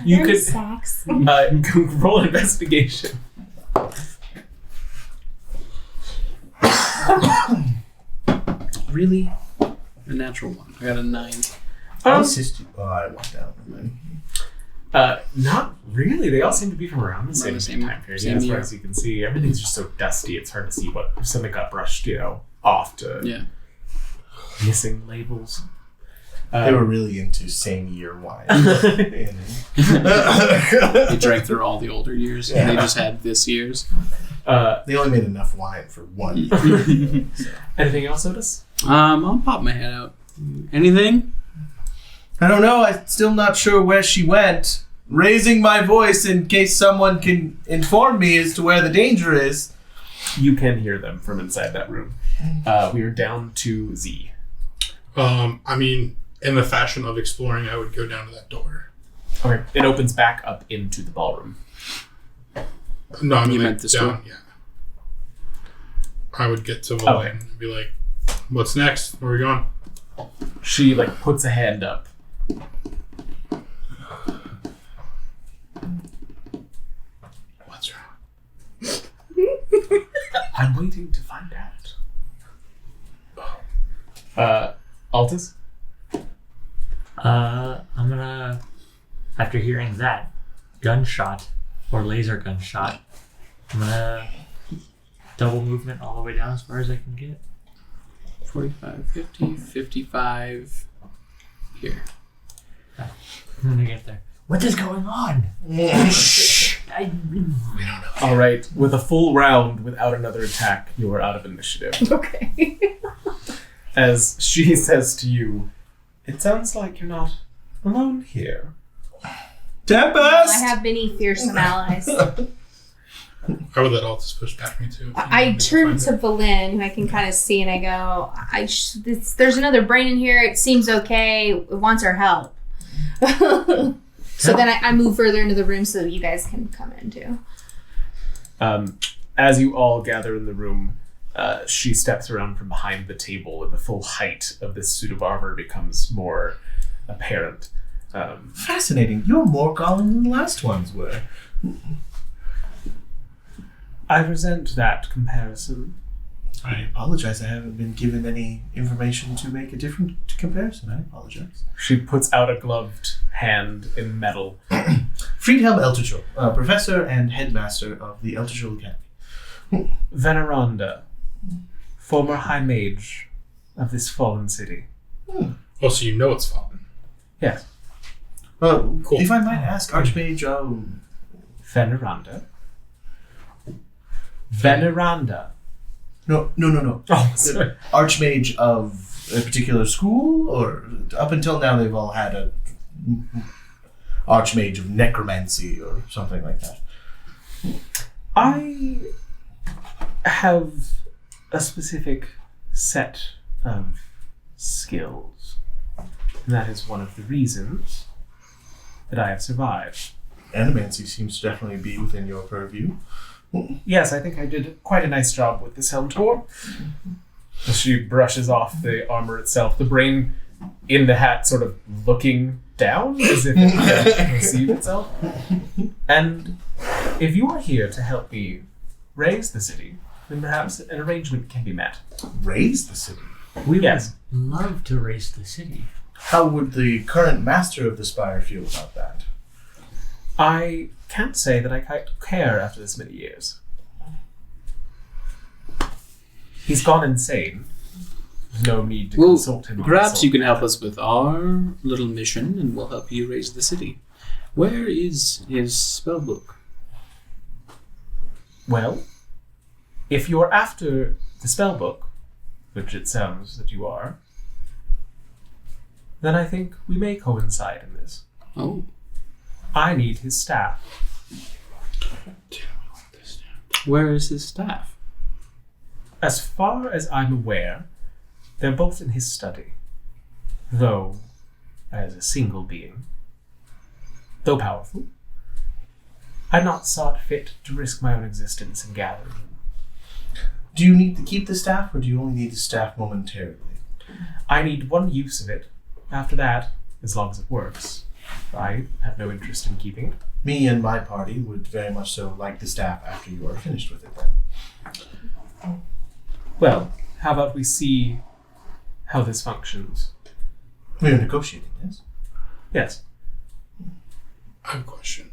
you could Sacks. roll an investigation. Really? A natural one. I got a 9. I'll assist you. Oh, I walked out. Not really. They all seem to be from around the same time period. same As far year. as you can see, everything's just so dusty. It's hard to see if something got brushed, off to missing labels. They were really into same year wine. They drank through all the older years, and they just had this year's. They only made enough wine for 1 year. So. Anything else, Otis? I'll pop my head out. Anything? I don't know. I'm still not sure where she went. Raising my voice in case someone can inform me as to where the danger is. You can hear them from inside that room. We are down to Z. In the fashion of exploring, I would go down to that door. Okay. It opens back up into the ballroom. No, I mean, You like, meant this down, door? yeah. I would get to Valine and be like, what's next? Where are we going? She puts a hand up. What's wrong? I'm waiting to find out. Altus? I'm gonna, after hearing that gunshot or laser gunshot, I'm gonna double movement all the way down as far as I can get. 45, 50, 55. Here. I'm gonna get there. What is going on? All right. With a full round without another attack, you are out of initiative. Okay. As she says to you, it sounds like you're not alone here. Tempest! I have many fearsome allies. I would let Altus push back me too. I turn to Valin, who I can kind of see, and I go, there's another brain in here. It seems okay. It wants our help. So then I move further into the room so that you guys can come in too. As you all gather in the room, she steps around from behind the table and the full height of this suit of armor becomes more apparent. Fascinating. You're more galling than the last ones were. I resent that comparison. I apologize. I haven't been given any information to make a different comparison. I apologize. She puts out a gloved hand in metal. Friedhelm Elterschul, professor and headmaster of the Elterschul Academy. Veneranda, former high mage of this fallen city. Oh, so you know it's fallen. Yes. Cool. If I might ask, Archmage of... Veneranda. Veneranda. No. Oh, sorry. Archmage of a particular school, or up until now they've all had a Archmage of necromancy or something like that. I have a specific set of skills. And that is one of the reasons that I have survived. Animancy seems to definitely be within your purview. Yes, I think I did quite a nice job with this helm tour. As she brushes off the armor itself, the brain in the hat, sort of looking down as if it can't perceive itself. And if you are here to help me raise the city, then perhaps an arrangement can be met. Raise the city? We Yes. would love to raise the city. How would the current master of the Spire feel about that? I can't say that I care after this many years. He's gone insane. There's no need to Well, consult him. on perhaps this you can whole help us with our little mission, and we'll help you raise the city. Where is his spellbook? Well, if you're after the spellbook, which it sounds that you are, then I think we may coincide in this. Oh, I need his staff. where is his staff? As far as I'm aware, they're both in his study. Though, as a single being, though powerful, I've not sought fit to risk my own existence in gathering them. Do you need to keep the staff, or do you only need the staff momentarily? I need one use of it. After that, as long as it works, I have no interest in keeping it. Me and my party would very much so like the staff after you are finished with it then. Well, how about we see how this functions? We are negotiating, yes? Yes. I have a question.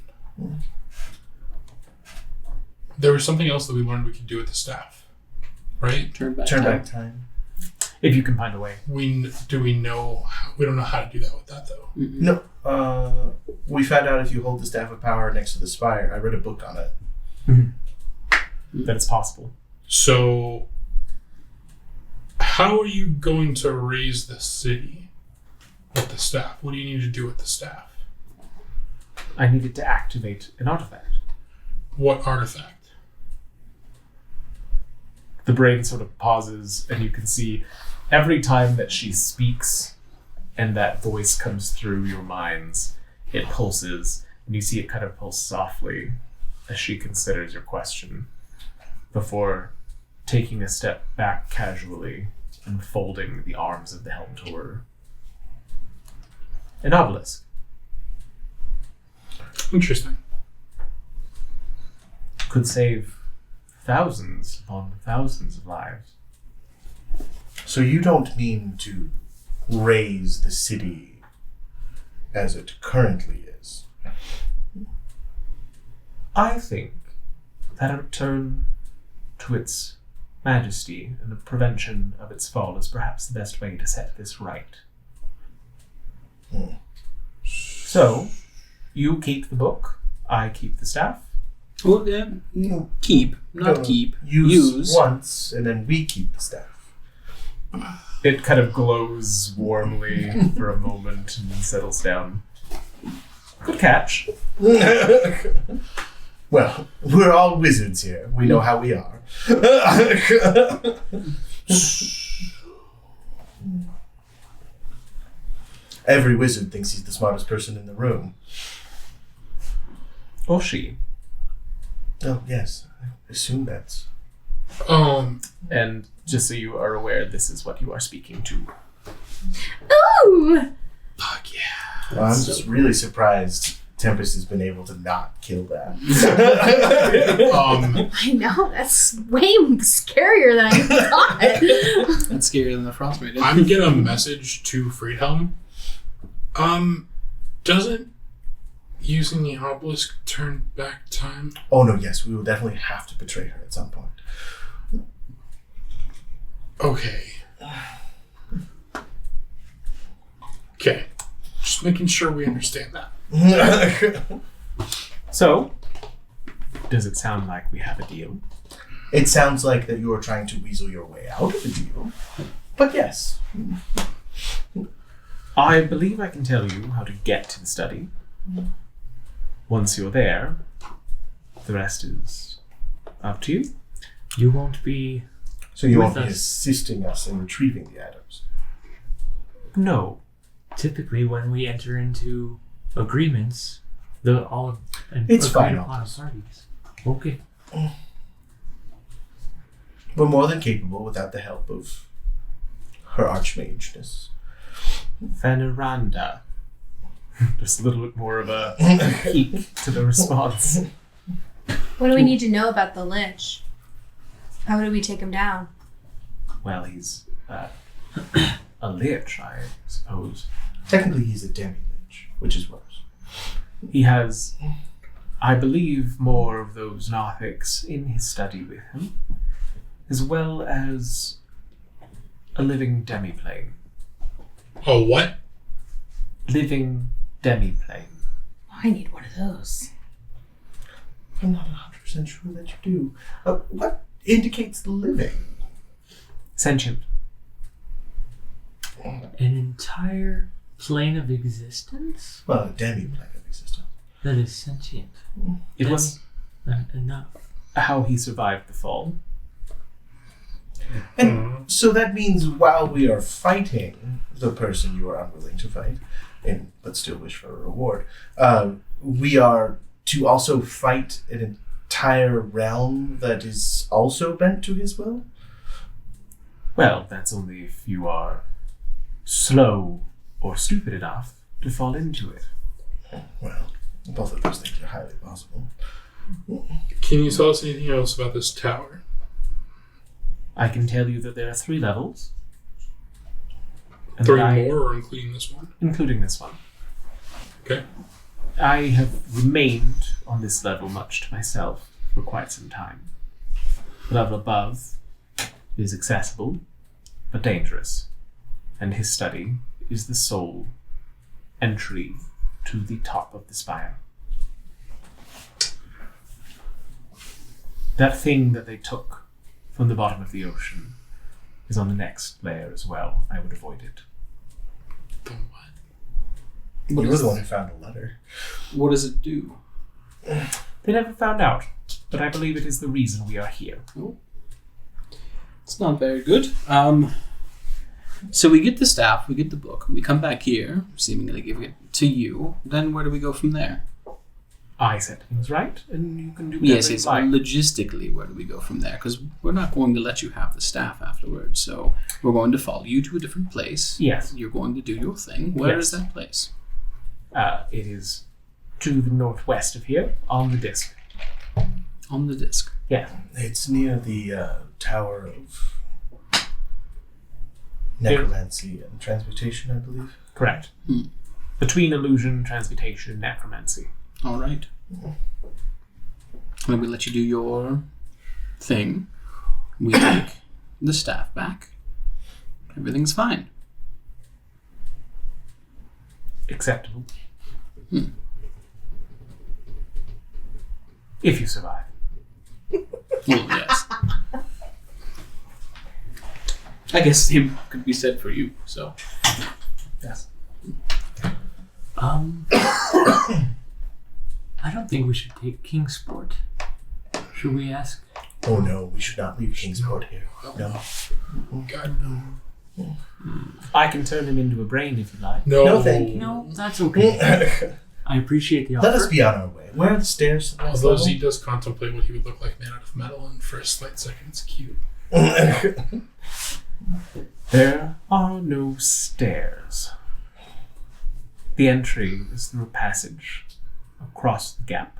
There was something else that we learned we could do with the staff, right? Turn back. Turn time. back time. If you can find a way. We don't know how to do that with that though. Mm-mm. No, we found out if you hold the Staff of Power next to the Spire. I read a book on it. That it's possible. So, how are you going to raise the city with the staff? What do you need to do with the staff? I needed to activate an artifact. What artifact? The brain sort of pauses, and you can see every time that she speaks and that voice comes through your minds, it pulses, and you see it kind of pulse softly as she considers your question before taking a step back casually and folding the arms of the helm toward her. An obelisk. Interesting. Could save thousands upon thousands of lives. So you don't mean to raise the city as it currently is? I think that a return to its majesty and the prevention of its fall is perhaps the best way to set this right. So, you keep the book, I keep the staff. Well, keep, not No, keep. Use once, and then we keep the staff. It kind of glows warmly for a moment and settles down. Good catch. Well, we're all wizards here. We know how we are. Every wizard thinks he's the smartest person in the room. Or she. Oh, yes. I assume that's... And just so you are aware, this is what you are speaking to. Ooh! Fuck yeah. Well, I'm just really surprised Tempest has been able to not kill that. I know, that's way scarier than I thought. That's scarier than the Frostmaiden. I'm gonna message to Friedhelm. Doesn't using the obelisk turn back time? Oh, no, yes. We will definitely have to betray her at some point. Okay. Okay. Just making sure we understand that. So, does it sound like we have a deal? It sounds like that you are trying to weasel your way out of the deal. But yes. I believe I can tell you how to get to the study. Once you're there, the rest is up to you. You won't be. So you won't With be us. assisting us in retrieving the items. No. Typically, when we enter into agreements, all It's agreed fine. upon parties. Okay. We're more than capable without the help of her archmageness. Veneranda. Just a little bit more of a peek to the response. What do we need to know about the Lich? How do we take him down? Well, he's a lich, I suppose. Technically, he's a demi-lich, which is worse. He has, I believe, more of those Narthics in his study with him, as well as a living demiplane. Oh, what? Living demiplane. I need one of those. I'm not 100% sure that you do. What indicates living? Sentient. An entire plane of existence Well, a demi-plane of existence. that is sentient. It was Enough. how he survived the fall. And so that means while we are fighting the person you are unwilling to fight, but still wish for a reward, we are to also fight an entire realm that is also bent to his will? Well, that's only if you are slow or stupid enough to fall into it. Well, both of those things are highly possible. Can you tell us anything else about this tower? I can tell you that there are 3 levels. And 3 that I- more, or including this one? Including this one. Okay. I have remained on this level much to myself for quite some time. The level above is accessible, but dangerous, and his study is the sole entry to the top of the spire. That thing that they took from the bottom of the ocean is on the next layer as well. I would avoid it. The what? You were the one who found a letter. What does it do? They never found out, but I believe it is the reason we are here. It's not very good. So we get the staff, we get the book, we come back here, seemingly give it to you. Then where do we go from there? I set things right, and you can do whatever Yes, you it's like. logistically where do we go from there? Because we're not going to let you have the staff afterwards. So we're going to follow you to a different place. Yes. You're going to do your thing. Where Yes. is that place? It is to the northwest of here, on the disc. On the disc. Yeah. It's near the Tower of Necromancy and Transmutation, I believe. Correct. Between illusion, transmutation, and necromancy. All right. When we let you do your thing, we take the staff back. Everything's fine. Acceptable. If you survive. Well, yes. I guess same could be said for you. So Yes. I don't think we should take Kingsport. Should we ask? Oh no, we should not leave Kingsport here. No. God, no. I can turn him into a brain if you like. No. No, thank you. No, that's okay. I appreciate the offer. Let us be on our way. Where are the stairs? to this Although level? Z does contemplate what he would look like made out of metal, and for a slight second, it's cute. There are no stairs. The entry is through a passage across the gap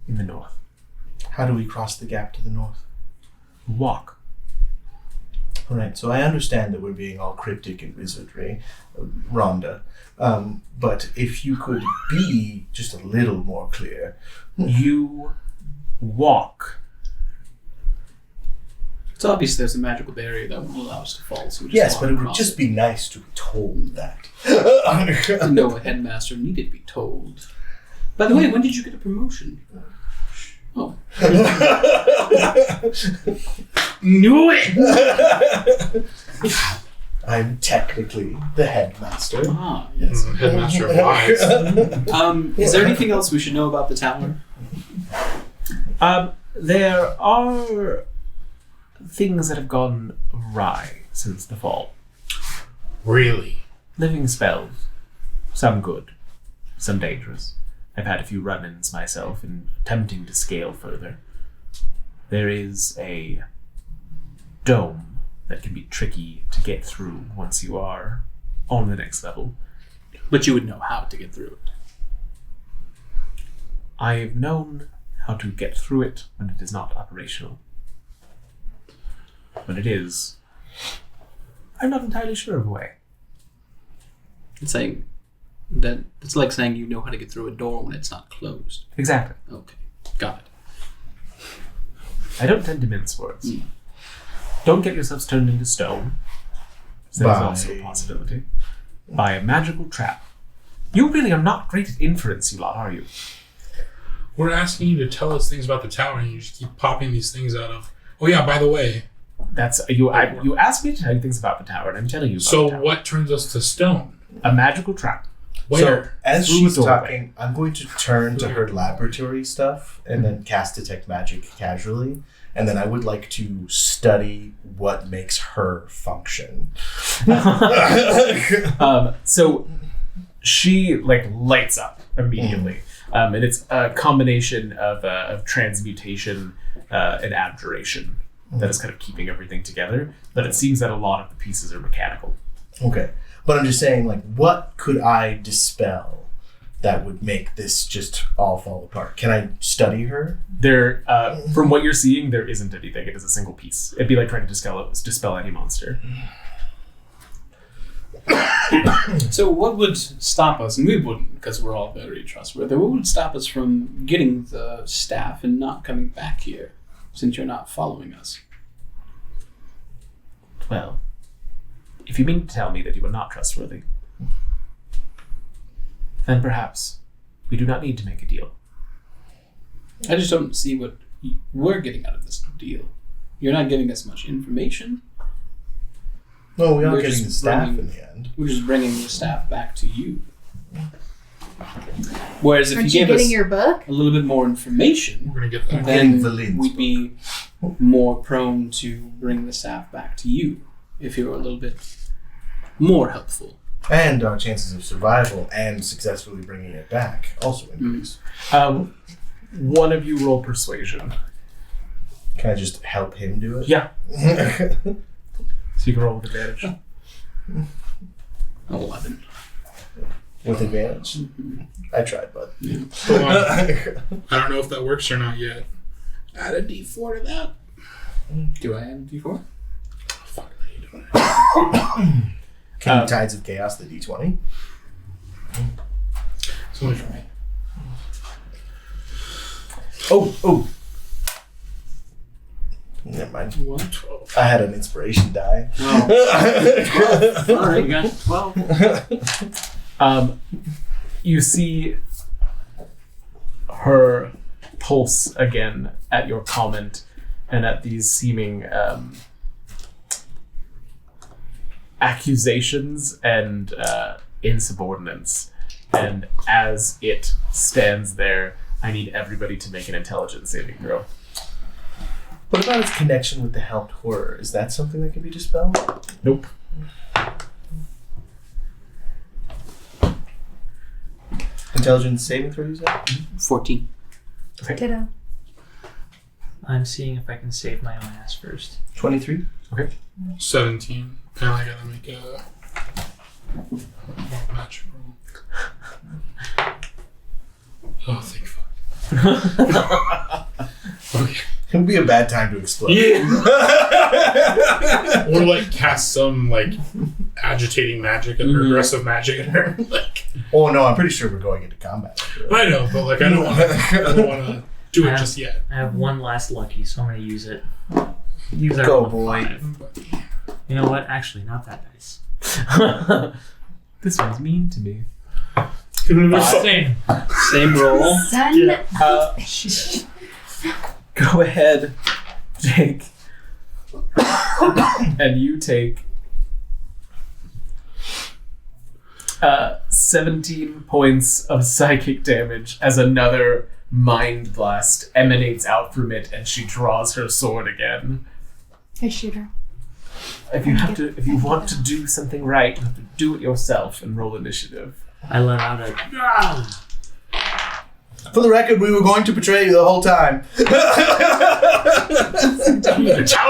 in the north. How do we cross the gap to the north? Walk. All right, so I understand that we're being all cryptic and wizardry, Rhonda, but if you could be just a little more clear. You walk. it's obvious there's a magical barrier that won't allow us to fall. So we just Yes, walk but it would across just be nice to be told that. No, a headmaster needed to be told. By the way, when did you get a promotion? Oh. Knew it! I'm technically the headmaster. Ah, yes. Headmaster of Lies. Is there anything else we should know about the tower? There are things that have gone awry since the fall. Really? Living spells. Some good, some dangerous. I've had a few run-ins myself in attempting to scale further. There is a dome that can be tricky to get through once you are on the next level. But you would know how to get through it. I have known how to get through it when it is not operational. When it is, I'm not entirely sure of a way. It's like saying you know how to get through a door when it's not closed. Exactly. Okay, got it. I don't tend to mince words. Don't get yourselves turned into stone. So there's also a possibility. By a magical trap. You really are not great at inference, you lot, are you? We're asking you to tell us things about the tower, and you just keep popping these things out of. Oh yeah, by the way. That's you. You asked me to tell you things about the tower, and I'm telling you about the tower. So what turns us to stone? A magical trap. Where? So as Through she's the doorway. talking, I'm going to turn to her laboratory stuff and then cast Detect Magic casually. And then I would like to study what makes her function. So she lights up immediately, and it's a combination of transmutation and abjuration that is kind of keeping everything together. But it seems that a lot of the pieces are mechanical. Okay. But I'm just saying, what could I dispel that would make this just all fall apart? Can I study her? There, from what you're seeing, there isn't anything. It is a single piece. It'd be like trying to dispel any monster. So what would stop us, and we wouldn't because we're all very trustworthy, what would stop us from getting the staff and not coming back here, since you're not following us? Well, if you mean to tell me that you are not trustworthy, then perhaps we do not need to make a deal. I just don't see what we're getting out of this deal. You're not giving us much information. No, we are We're getting just the staff bringing- in the end. We're just bringing the staff back to you. Whereas if Aren't you you gave us getting your book? a little bit more information, We're gonna get that. then Valin's we'd be more prone to bring the staff back to you if you were a little bit more helpful. And our chances of survival and successfully bringing it back also increase. One of you roll persuasion. Can I just help him do it? Yeah. So you can roll with advantage. 11. With advantage? I tried, bud. Hold on. I don't know if that works or not yet. Add a D4 to that. Do I add a D4? Fuck, you doing Can Tides of Chaos the D20? It's only for me. Oh. Never mind. 12. I had an inspiration die. Oh. All right, you got 12. You see her pulse again at your comment and at these seeming accusations and insubordinates. And as it stands there, I need everybody to make an intelligence saving throw. What about its connection with the helped horror? Is that something that can be dispelled? Nope. Intelligence saving throw, you said? 14. Ditto. I'm seeing if I can save my own ass first. 23? 17. And I gotta make a match roll. Oh, thank fuck. Okay. It would be a bad time to explode. Or cast some agitating magic or aggressive magic at her. Oh no, I'm pretty sure we're going into combat. I know, but I don't want to do it just yet. I have one last lucky, so I'm going to use it. You Because I go, rolled a boy. 5. You know what? Actually, not that dice. This one's mean to me. Same. Same roll. Son. Go ahead, Jake. And you take 17 points of psychic damage as another mind blast emanates out from it, and she draws her sword again. I shoot her. If you want to do something right, you have to do it yourself and roll initiative. I let out a... For the record, we were going to betray you the whole time. Tell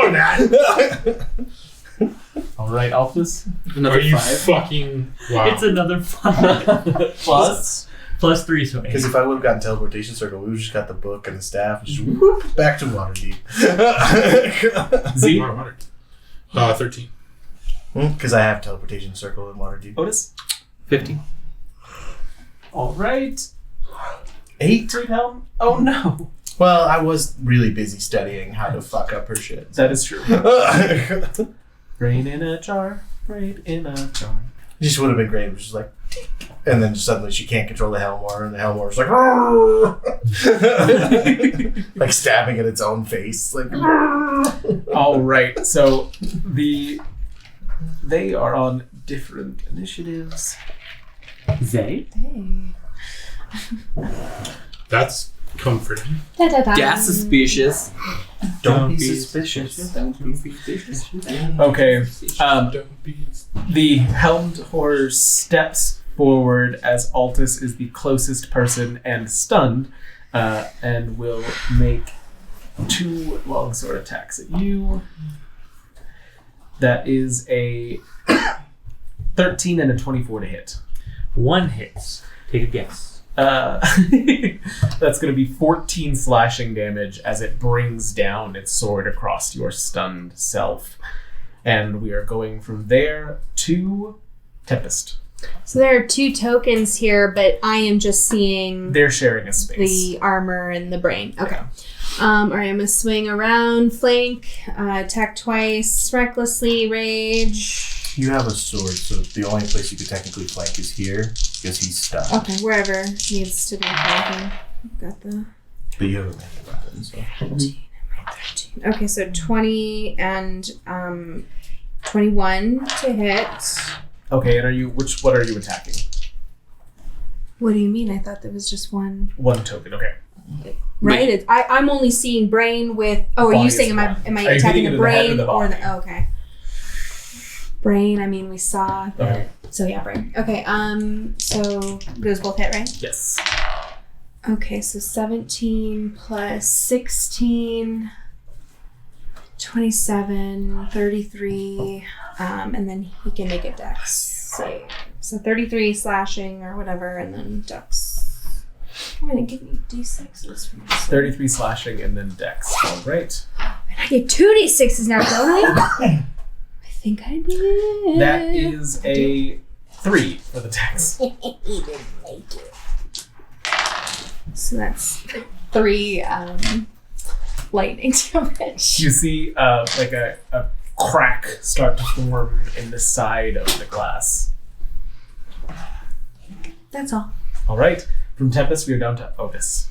her that. All right, Alphys. Another Are you 5. fucking wow? It's another 5. Plus 3, so 8. Because if I would have gotten teleportation circle, we would have just got the book and the staff and just whoop back to Waterdeep. Z. 13. Because I have teleportation circle in Waterdeep. Otis. 15. All right. 8. Friedhelm. Oh no. Well, I was really busy studying how to fuck up her shit. That is true. Brain in a jar. Brain in a jar. It just would have been great. It was just like, tick. And then suddenly she can't control the Helmore, and the Helmore's like, like stabbing at its own face. Like, All right. So they are on different initiatives. They? That's comforting. Da-da-da. Suspicious. don't be suspicious. Don't be suspicious. Okay. Don't be. The helmed horror steps forward as Altus is the closest person and stunned, and will make 2 longsword attacks at you. That is a 13 and a 24 to hit. 1 hits. Take a guess. That's going to be 14 slashing damage as it brings down its sword across your stunned self. And we are going from there to Tempest. So there are 2 tokens here, but I am just seeing They're sharing a space. the armor and the brain. Okay. All right, I'm going to swing around, flank, attack twice, recklessly, rage. You have a sword, so the only place you could technically flank is here, because he's stunned. Okay, wherever needs to be flanking. I've got the... But you have a melee weapon, so... 13. Okay, so 20 and 21 to hit. Okay, and what are you attacking? What do you mean? I thought there was just one. 1 token, okay. Right? I'm only seeing brain with... Oh, are you saying am I Are you attacking hitting the it in the head or brain the or body? the... Oh, okay. Brain, I mean, we saw the... Okay. So yeah, brain. Okay, so those both hit, right? Yes. Okay, so 17 plus 16, 27, 33, and then he can make a dex save. So 33 slashing or whatever, and then dex. I'm gonna give me d6s for this. 33 slashing and then dex. All right. And I get 2d6s now, don't I? I think I did. That is a 3 for the dex. He didn't make it. So that's 3 lightning damage. You see like a crack start to form in the side of the glass. That's all. All right. From Tempest, we are down to Otis.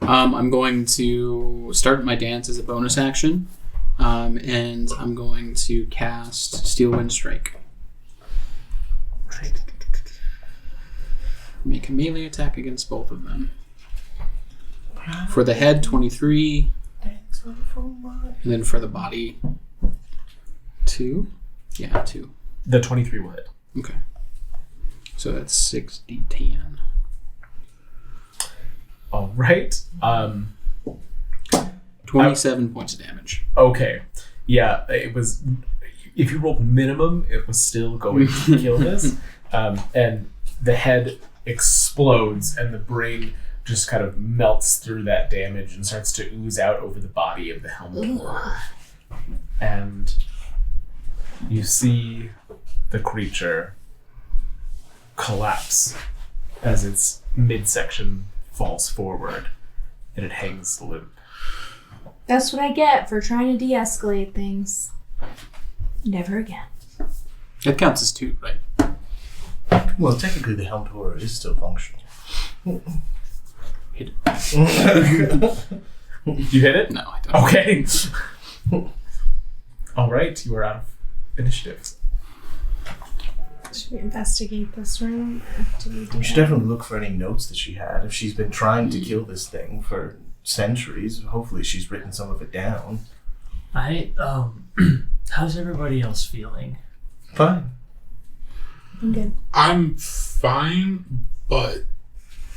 I'm going to start my dance as a bonus action, and I'm going to cast Steel Wind Strike. Make a melee attack against both of them. For the head, 23, and then for the body, 2. Yeah, 2. The 23 will hit. Okay. So that's 6d10. All right. 27 points of damage. Okay. Yeah, it was... If you rolled minimum, it was still going to kill this. And the head explodes and the brain just kind of melts through that damage and starts to ooze out over the body of the helmet horror. And you see the creature collapse as its midsection falls forward and it hangs limp. That's what I get for trying to de-escalate things. Never again. That counts as 2, right? Well, technically the helmed horror is still functional. Hit it. You hit it? No, I don't. Okay. All right, you are out of initiative. Should we investigate this room after we do We should that? definitely look for any notes that she had. If she's been trying to kill this thing for centuries, hopefully she's written some of it down. How's everybody else feeling? Fine. I'm good. I'm fine, but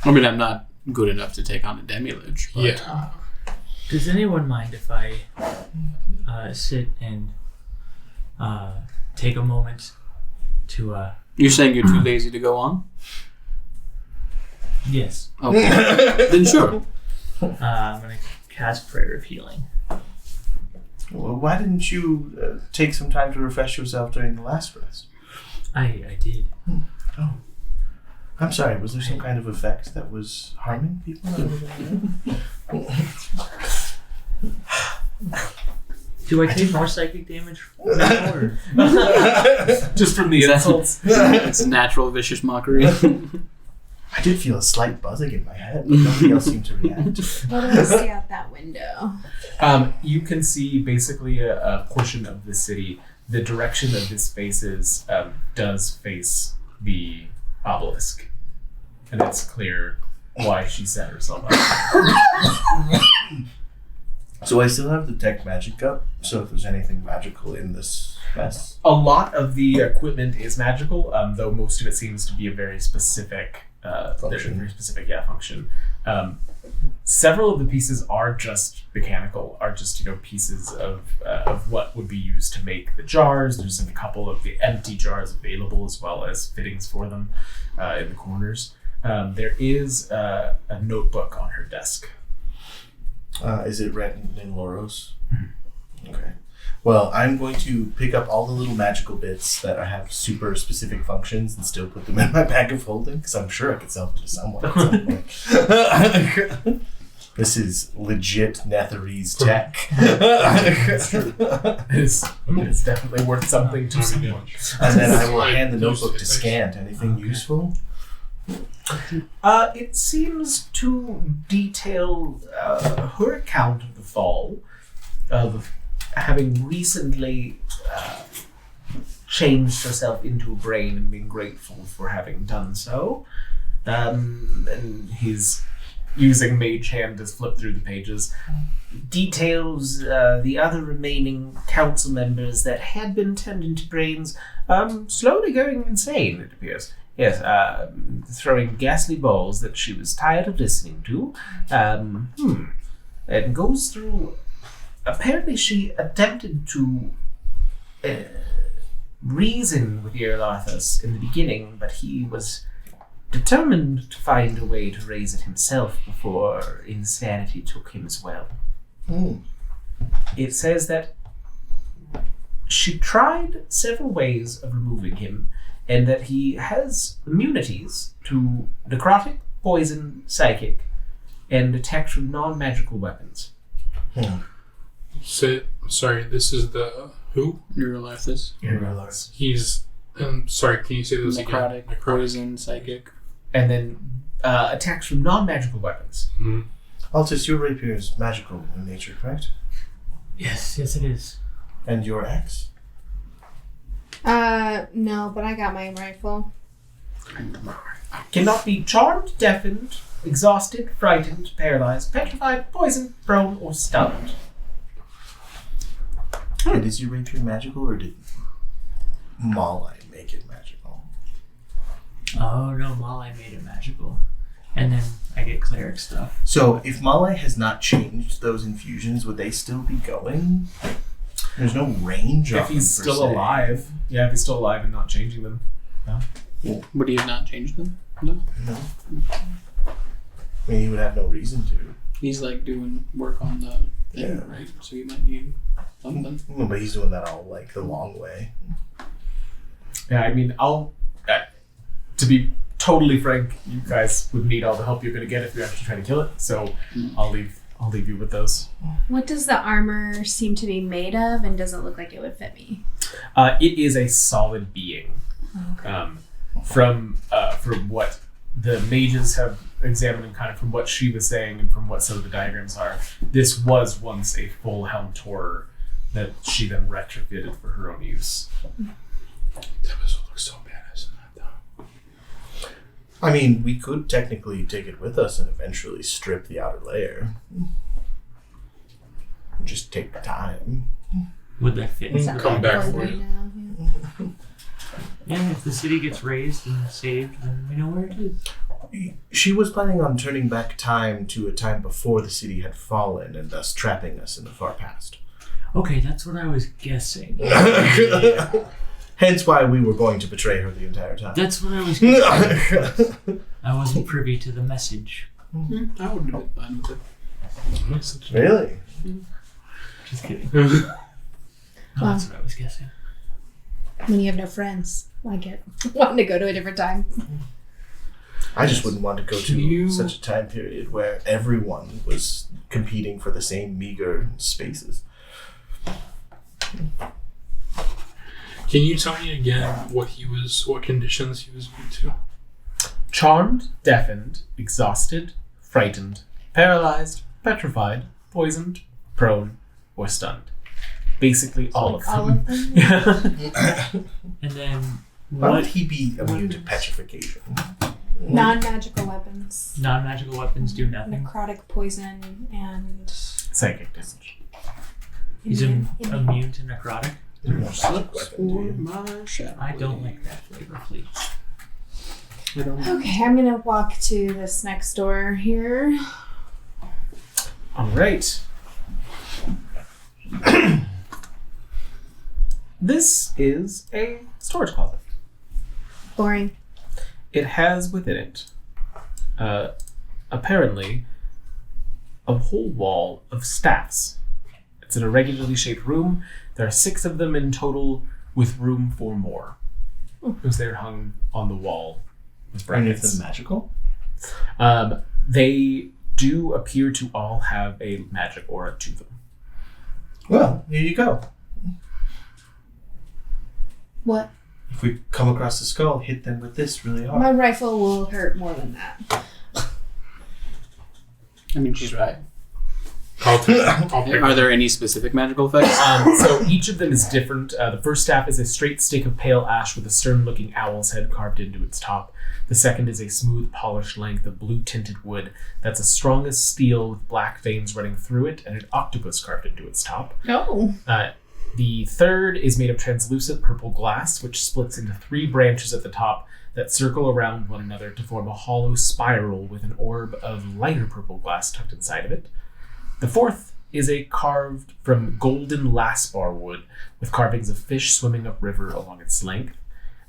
I mean, I'm not good enough to take on a demi-lich. But, yeah. Does anyone mind if I sit and take a moment to You're saying you're too lazy to go on? yes. Okay. Then sure. I'm gonna cast Prayer of Healing. Well, why didn't you take some time to refresh yourself during the last rest? I did. Oh. I'm sorry, was there some kind of effect that was harming people? Do I take more psychic damage now, or? Just from the insults. It's a natural vicious mockery. I did feel a slight buzzing in my head, but nobody else seemed to react. What do I see out that window? You can see basically a portion of the city. The direction that this faces does face the obelisk. And it's clear why she set herself up. So I still have the Detect Magic up, so if there's anything magical in this mess. A lot of the equipment is magical, though most of it seems to be a very specific function. Several of the pieces are just mechanical, are just pieces of what would be used to make the jars. There's a couple of the empty jars available, as well as fittings for them in the corners. There is a notebook on her desk. Is it written in Loros? Mm-hmm. Okay. Well, I'm going to pick up all the little magical bits that I have super specific functions and still put them in my bag of holding, because I'm sure I could sell them to someone at some point. This is legit Netherese tech. It's definitely worth something to someone. And then I will hand the notebook to Scant. Anything useful? It seems to detail her account of the fall, of having recently changed herself into a brain and being grateful for having done so. And he's using Mage Hand to flip through the pages. Details the other remaining council members that had been turned into brains slowly going insane, it appears. Yes, throwing ghastly balls that she was tired of listening to. And goes through... Apparently she attempted to reason with Iriolarthas in the beginning, but he was determined to find a way to raise it himself before insanity took him as well. It says that she tried several ways of removing him, and that he has immunities to necrotic, poison, psychic, and attack from non-magical weapons. Sorry, this is the who? Iriolarthas. He's. Sorry, can you say this Necrotic, again? poison, psychic. And then attacks from non-magical weapons. Mm-hmm. Altus, your rapier is magical in nature, correct? Yes, it is. And your axe? No, but I got my rifle. Cannot be charmed, deafened, exhausted, frightened, paralyzed, petrified, poisoned, prone, or stunned. And is your rapier magical, or did Malai make it magical? Oh no, Malai made it magical. And then I get cleric stuff. So if Malai has not changed those infusions, would they still be going? There's no range on If he's them, per still se. alive. Yeah, if he's still alive and not changing them. Would he have not changed them? No. No. I mean, he would have no reason to. He's like doing work on the thing, Yeah. right? So he might need something. No, but he's doing that all like the long way. Yeah, I mean, to be totally frank, you guys would need all the help you're going to get if you're actually trying to kill it. So I'll leave you with those. What does the armor seem to be made of, and does it look like it would fit me? It is a solid being. Okay. From what the mages have examined and kind of from what she was saying and from what some of the diagrams are, this was once a full helm Torer that she then retrofitted for her own use. That vessel looks so badass in that, though. I mean, we could technically take it with us and eventually strip the outer layer. Just take the time. Would that fit? Mm. Come back for Right you. now, yeah. Yeah, if the city gets raised and saved, then we know where it is. She was planning on turning back time to a time before the city had fallen and thus trapping us in the far past. Okay, that's what I was guessing. Hence why we were going to betray her the entire time. That's what I was concerned with. I wasn't privy to the message. I would have been fine with it. Really? Just kidding. No, that's what I was guessing. When you have no friends, I get wanting to go to a different time. I just wouldn't want to go to such a time period where everyone was competing for the same meager spaces. Can you tell me again what conditions he was due to? Charmed, deafened, exhausted, frightened, paralyzed, petrified, poisoned, prone, or stunned. Basically all of them. All of them? Yeah. And then Why would he be immune to petrification? Non-magical weapons. non-magical weapons do nothing. Necrotic poison and... Psychic damage. He's immune to necrotic. No slip weapon, do you? My shadow. I don't like that flavor, please. I don't Okay, I'm gonna walk to this next door here. All right. This is a storage closet. Boring. It has within it, apparently, a whole wall of staffs. It's an irregularly shaped room. There are 6 of them in total, with room for more. Because they're hung on the wall with Any of brackets. them magical? They do appear to all have a magic aura to them. Well, here you go. What? If we come across the skull, hit them with this really hard. My rifle will hurt more than that. I mean, she's right. I'll pick Are there any specific magical effects? So each of them is different. The first staff is a straight stick of pale ash with a stern-looking owl's head carved into its top. The second is a smooth, polished length of blue-tinted wood that's as strong as steel with black veins running through it and an octopus carved into its top. Oh. The third is made of translucent purple glass, which splits into 3 branches at the top that circle around one another to form a hollow spiral with an orb of lighter purple glass tucked inside of it. The fourth is a carved from golden lasbar wood with carvings of fish swimming upriver along its length.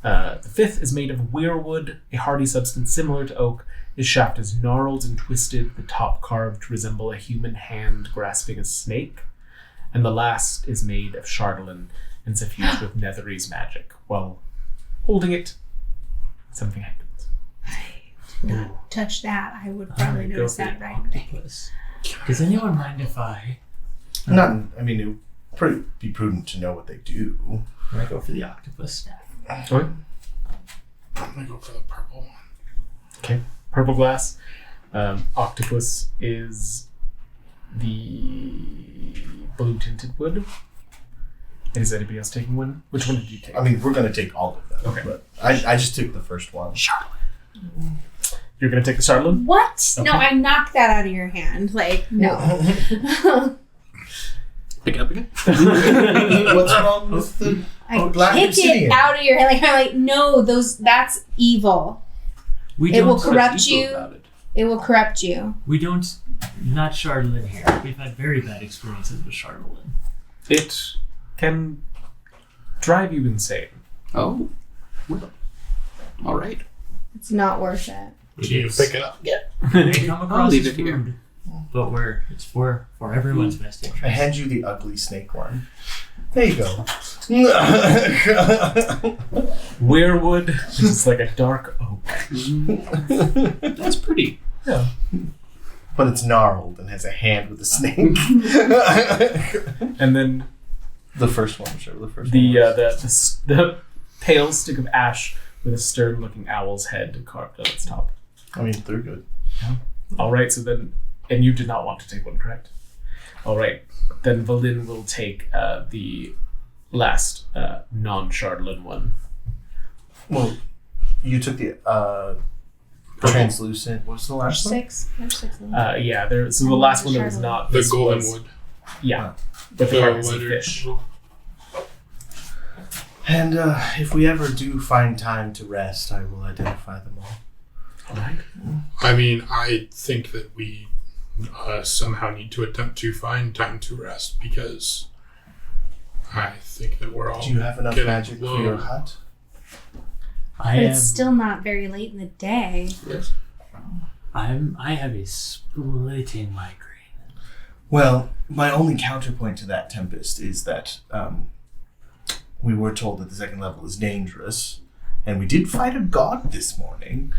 The fifth is made of weirwood, a hardy substance similar to oak. Its shaft is gnarled and twisted, the top carved to resemble a human hand grasping a snake. And the last is made of chardelin and suffused with Netherese magic. While holding it, something happens. Not touch that. I would probably Go notice for that the right away. octopus. Does anyone mind if I It would be prudent to know what they do. go for the octopus staff? Okay. I'm gonna go for the purple one. Okay. Purple glass. Octopus is the blue tinted wood. Is anybody else taking one? Which one did you take? I mean, we're going to take all of them. Okay. But I just took the first one. You're going to take the chardelin? What? Okay. No, I knocked that out of your hand. Like, no. Pick it up again. What's wrong with the I black kick obsidian? it out of your hand. Like, I'm like, no, that's evil. We It will don't. corrupt What's evil you. about it? It will corrupt you. We don't. Not Chardelin here. We've had very bad experiences with Chardelin. It can drive you insane. Oh. Well. All right. It's not worth it. Do you pick it up? We come across leave as it here. rude, but it's for everyone's best interest. I hand you the ugly snake one. There you go. Weirwood is like a dark oak. That's pretty. Yeah. But it's gnarled and has a hand with a snake. And then The first one, sure. The first the one. was- the pale stick of ash with a stern-looking owl's head carved on its top. I mean, they're good. All right, so then, and you did not want to take one, correct? All right, then Valin will take the last non-Chardelin one. Well, you took the translucent. What's the last one? 6. There's 6 of them. Yeah, there. So the last one that was not The this golden was- wood. Yeah, with the carvings of lighter- fish. And if we ever do find time to rest, I will identify them all. All right. I mean, I think that we somehow need to attempt to find time to rest because I think that we're all. Do you have enough getting magic for low. your hut? I But am. it's still not very late in the day. Yes. I have a splitting migraine. Well, my only counterpoint to that, Tempest, is that we were told that the second level is dangerous, and we did fight a god this morning.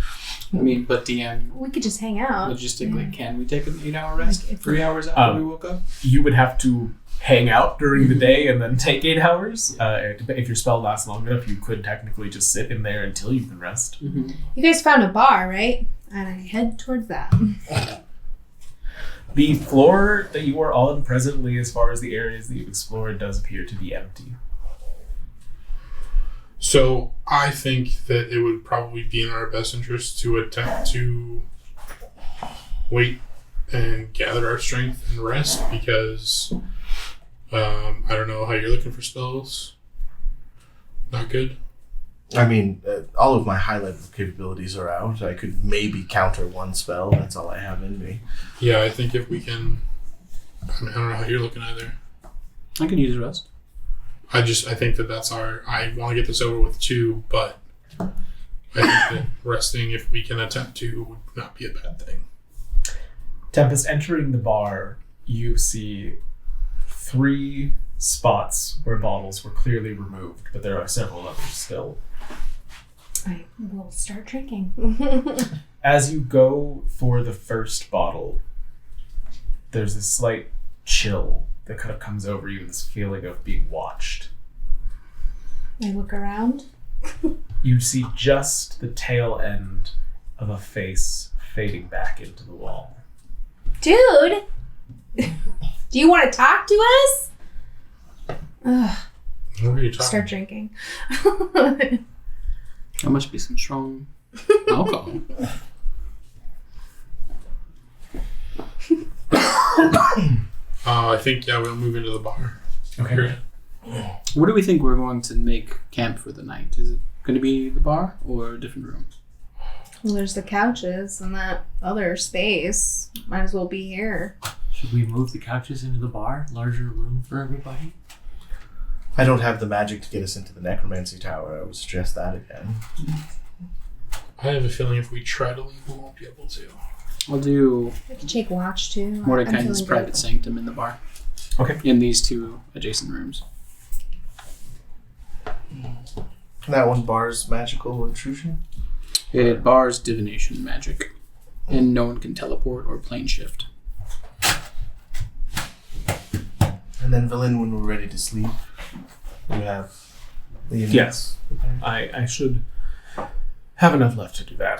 I mean, but DM, We could just hang out. logistically, can we take an 8-hour rest? Like, if- 3 hours after we woke up? You would have to hang out during the day and then take 8 hours. If your spell lasts long enough, you could technically just sit in there until you can rest. Mm-hmm. You guys found a bar, right? And I head towards that. The floor that you are on presently, as far as the areas that you've explored, does appear to be empty. So I think that it would probably be in our best interest to attempt to wait and gather our strength and rest because I don't know how you're looking for spells. Not good. I mean, all of my high-level capabilities are out. I could maybe counter one spell. That's all I have in me. Yeah, I think if we can. I don't know how you're looking either. I can use rest. I think that that's our. I want to get this over with too, but I think that resting, if we can attempt to, would not be a bad thing. Tempest, entering the bar, you see 3 spots where bottles were clearly removed, but there are several others still. I will start drinking. As you go for the first bottle, there's this slight chill that kind of comes over you, this feeling of being watched. I look around. You see just the tail end of a face fading back into the wall. Dude! Do you want to talk to us? Ugh, What are you talking? start drinking. That must be some strong alcohol. I think we'll move into the bar. Okay. Where do we think we're going to make camp for the night? Is it going to be the bar or a different room? Well, there's the couches and that other space. Might as well be here. Should we move the couches into the bar? Larger room for everybody? I don't have the magic to get us into the necromancy tower. I would suggest that again. I have a feeling if we try to leave, we won't be able to. I'll do I could take watch too. I'm Mordecai's feeling private good. sanctum in the bar. Okay. In these 2 adjacent rooms. That one bar's magical intrusion? It bars divination magic. And no one can teleport or plane shift. And then, Villain, when we're ready to sleep, you have the Yes. I should have enough left to do that.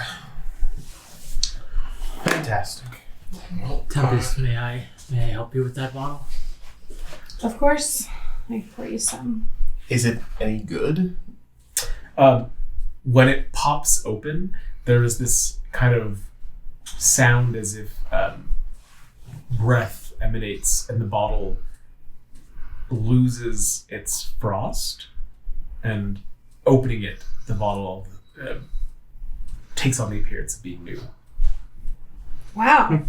Fantastic. Tempest, may I help you with that bottle? Of course. I pour you some. Is it any good? When it pops open, there is this kind of sound as if breath emanates and the bottle loses its frost, and opening it, the bottle takes on the appearance of being new. Wow.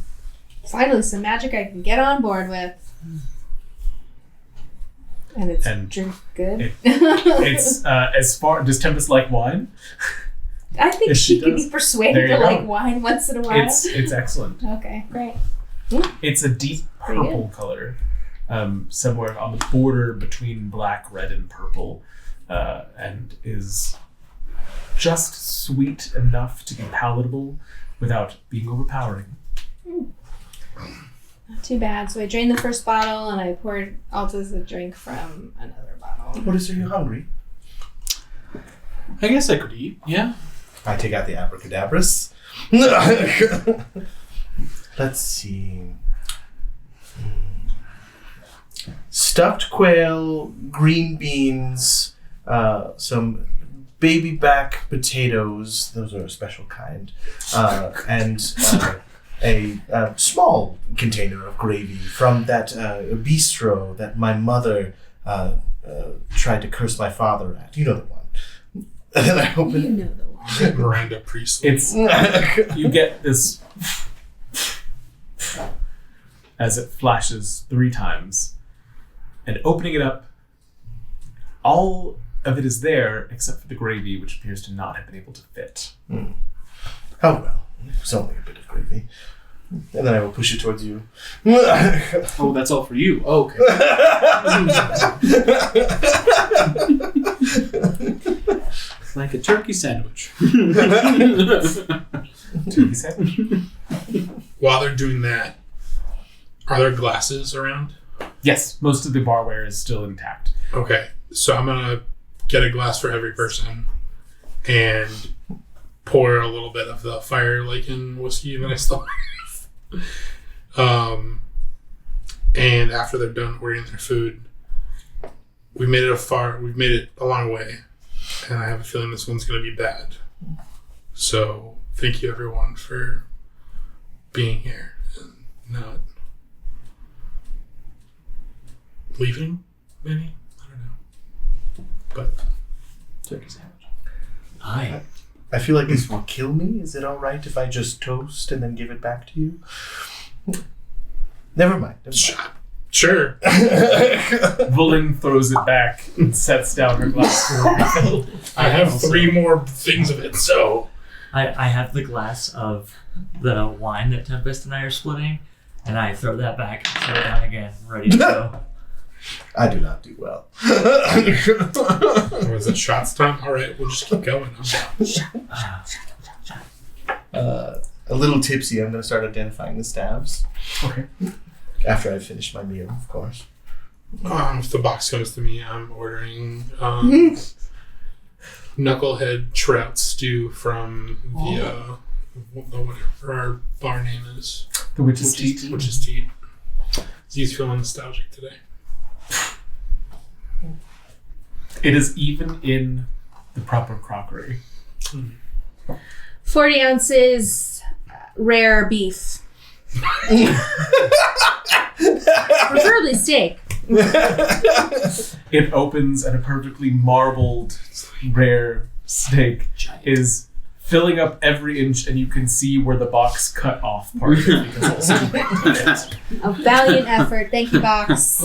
Finally, some magic I can get on board with. And it's drink good. It's as far. Does Tempest like wine? I think If she she could does, be persuaded there to you go. like wine once in a while. It's excellent. Okay, great. It's a deep Pretty purple color, somewhere on the border between black, red, and purple, and is just sweet enough to be palatable without being overpowering. Not too bad. So I drained the first bottle and I poured Alta's a drink from another bottle. What is, are you hungry? I guess I could eat, yeah. I take out the abracadabras. Let's see. Stuffed quail, green beans, some baby back potatoes. Those are a special kind. And a small container of gravy from that bistro that my mother tried to curse my father at. You know the one. And then I open You know the one. Miranda Priestley. It's you get this as it flashes 3 times, and opening it up, All of it is there except for the gravy, which appears to not have been able to fit. Oh well, it was only a bit of gravy. And then I will push it towards you. Oh, that's all for you. Oh, okay. It's like a turkey sandwich. Turkey sandwich. While they're doing that, are there glasses around? Yes, most of the barware is still intact. Okay, so I'm gonna get a glass for every person and pour a little bit of the fire lichen whiskey that I still have. And after they're done ordering their food, we've made it a long way, and I have a feeling this one's gonna be bad. So thank you everyone for being here and not leaving, maybe? I don't know. But Turkey sandwich. Hi. I feel like this will kill me. Is it alright if I just toast and then give it back to you? Never mind. sure. Vulin throws it back and sets down her glass for a refill. I have 3 more things of it, so I have the glass of the wine that Tempest and I are splitting, and I throw that back and set it down again, ready to go. I do not do well. was it shots time? All right, we'll just keep going. I'm down. A little tipsy, I'm going to start identifying the staves. Okay. After I finish my meal, of course. If the box comes to me, I'm ordering knucklehead trout stew from the whatever our bar name is. The Witch's Teat. Witch's Teat. He's feeling nostalgic today. It is even in the proper crockery. 40 ounces rare beef. Preferably steak. It opens and a perfectly marbled rare steak is filling up every inch, and you can see where the box cut off part of it because it's too big to fit. A valiant effort. Thank you, box.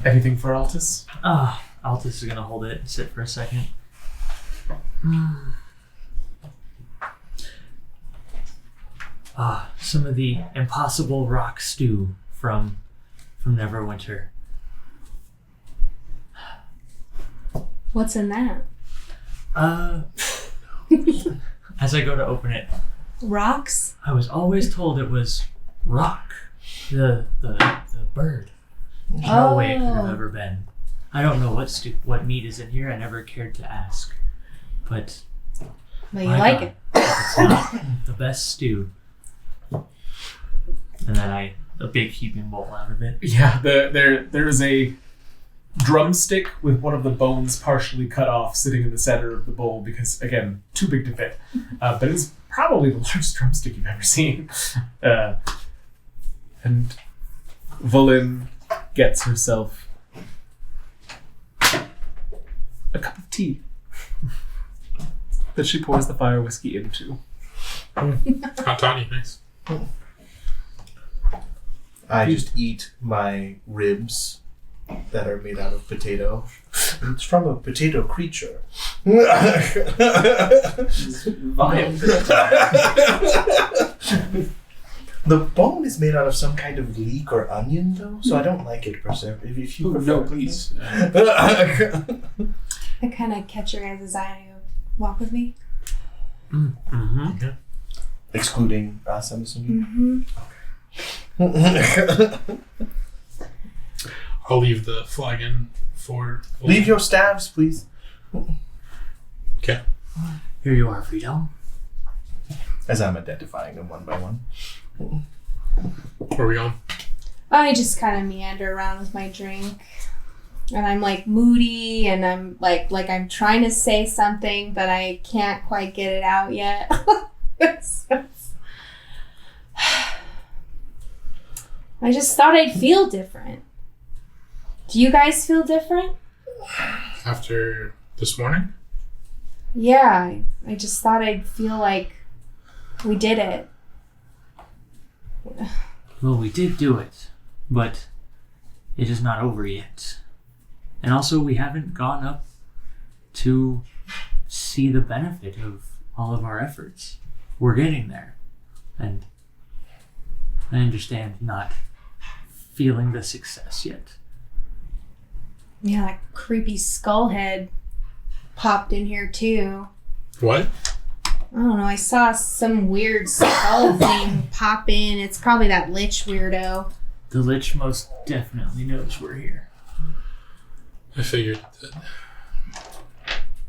Anything for Altus? Altus is gonna hold it and sit for a second. Some of the impossible rock stew from Neverwinter. What's in that? As I go to open it, Rocks? I was always told it was rock, the bird. There's no way it could have ever been. I don't know what meat is in here. I never cared to ask, but Well, you like it. it's not the best stew. And then a big heaping bowl out of it. Yeah, there is a drumstick with one of the bones partially cut off sitting in the center of the bowl because, again, too big to fit. But it's probably the largest drumstick you've ever seen. And Vulin gets herself a cup of tea that she pours the fire whiskey into. Hot toddy, nice. I just eat my ribs that are made out of potato. It's from a potato creature. The bone is made out of some kind of leek or onion, though, so I don't like it per se. If you prefer. No, please. I kind of catch your guys' eye. Walk with me. Mm-hmm. Excluding us, I'm assuming. Mm-hmm. I'll leave the flagon for... Leave your staves, please. Okay. Here you are, Friedhelm. As I'm identifying them one by one. Where are we going? I just kind of meander around with my drink. And I'm like moody and I'm like I'm trying to say something, but I can't quite get it out yet. I just thought I'd feel different. Do you guys feel different? After this morning? Yeah, I just thought I'd feel like we did it. Well, we did do it, but it is not over yet. And also, we haven't gone up to see the benefit of all of our efforts. We're getting there. And I understand not feeling the success yet. Yeah, that creepy skull head popped in here too. What? I don't know. I saw some weird skull thing pop in. It's probably that Lich weirdo. The Lich most definitely knows we're here. I figured that.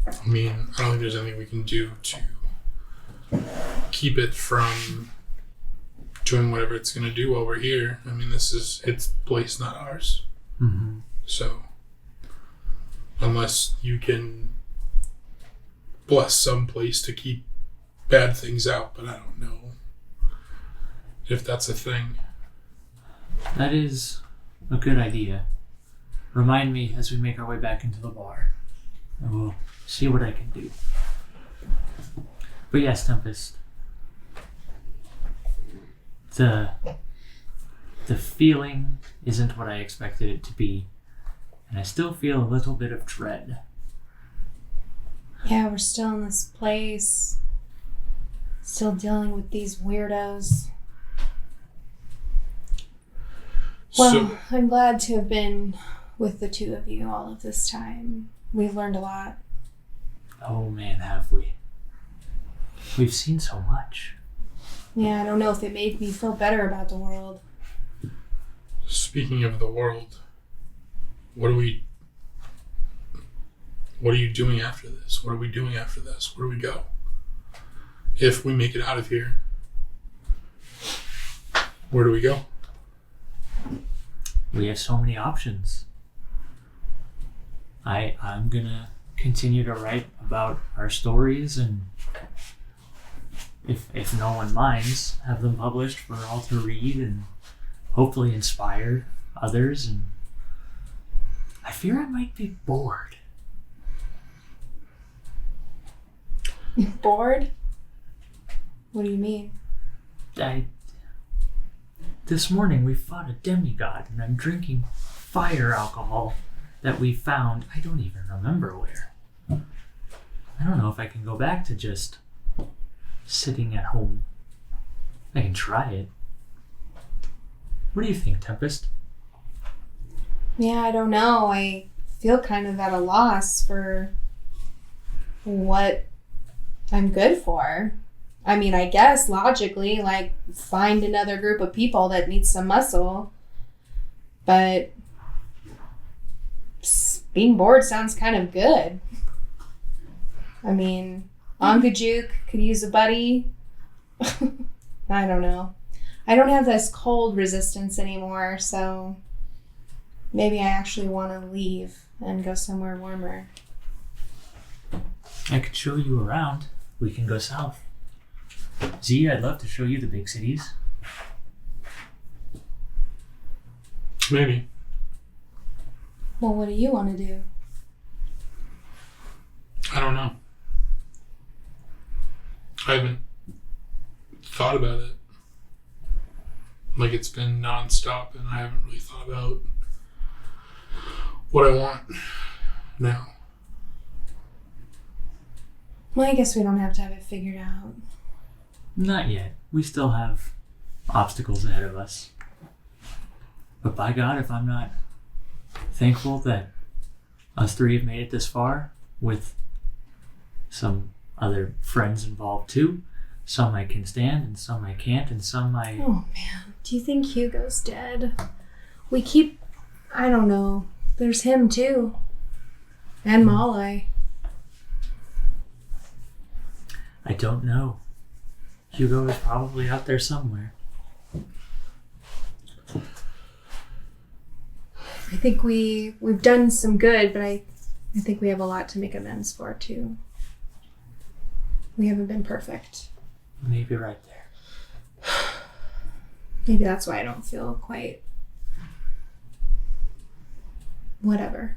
I mean, I don't think there's anything we can do to keep it from doing whatever it's going to do while we're here. I mean, this is its place, not ours. Mm-hmm. So, unless you can bless some place to keep bad things out, but I don't know if that's a thing. That is a good idea. Remind me as we make our way back into the bar. I will see what I can do. But yes, Tempest. The feeling isn't what I expected it to be, and I still feel a little bit of dread. Yeah, we're still in this place. Still dealing with these weirdos. Well, So, I'm glad to have been with the two of you all of this time. We've learned a lot. Oh man, have we. We've seen so much. Yeah, I don't know if it made me feel better about the world. speaking of the world, what are you doing after this? What are we doing after this? Where do we go? If we make it out of here, where do we go? We have so many options. I'm gonna continue to write about our stories, and if no one minds, have them published for all to read and hopefully inspire others. And I fear I might be bored. Bored? What do you mean? This morning we fought a demigod, and I'm drinking fire alcohol that we found. I don't even remember where. I don't know if I can go back to just sitting at home. I can try it. What do you think, Tempest? Yeah, I don't know. I feel kind of at a loss for what I'm good for. I mean, I guess logically, like, find another group of people that needs some muscle. But being bored sounds kind of good. I mean, Ongajuk could use a buddy. I don't know. I don't have this cold resistance anymore, so maybe I actually want to leave and go somewhere warmer. I could show you around. We can go south. Z, I'd love to show you the big cities. Maybe. Well, what do you want to do? I don't know. I haven't thought about it. Like, it's been nonstop, and I haven't really thought about what I want now. Well, I guess we don't have to have it figured out. Not yet. We still have obstacles ahead of us. But by God, if I'm not thankful that us three have made it this far, with some other friends involved too, some I can stand and some I can't, and some I... Oh, man. Do you think Hugo's dead? We keep... I don't know. There's him, too. And Malai. I don't know. Hugo is probably out there somewhere. I think we've done some good, but I think we have a lot to make amends for, too. We haven't been perfect. Maybe right there. Maybe that's why I don't feel quite... whatever.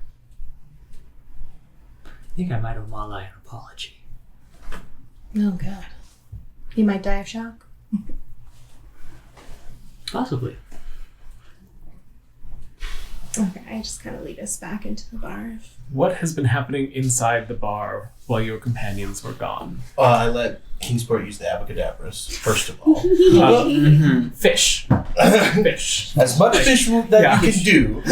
I think I might owe Malai an apology. Oh, God. He might die of shock. Possibly. Okay, I just kind of lead us back into the bar. What has been happening inside the bar while your companions were gone? I let Kingsport use the Abacadabras, first of all. Fish. Fish. As much fish that you can do.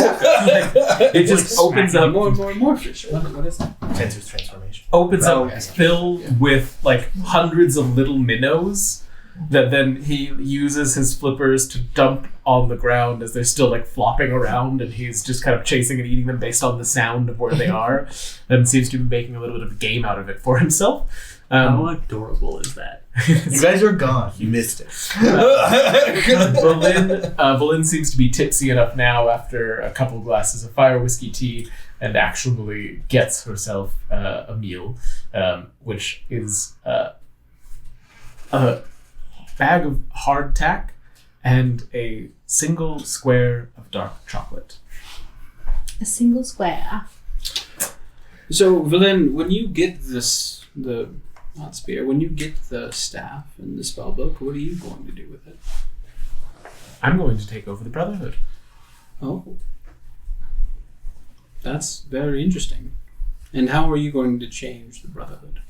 It just opens up. More fish. What is that? Tensor's transformation. Opens up filled with like hundreds of little minnows that then he uses his flippers to dump on the ground as they're still like flopping around, and he's just kind of chasing and eating them based on the sound of where they are, and seems to be making a little bit of a game out of it for himself. How adorable is that? You guys are gone. You missed it. Valin seems to be tipsy enough now after a couple of glasses of fire whiskey tea, and actually gets herself a meal, which is a bag of hardtack and a single square of dark chocolate. A single square. So, Valen, when you get not spear, when you get the staff and the spell book, what are you going to do with it? I'm going to take over the Brotherhood. Oh. That's very interesting. And how are you going to change the Brotherhood?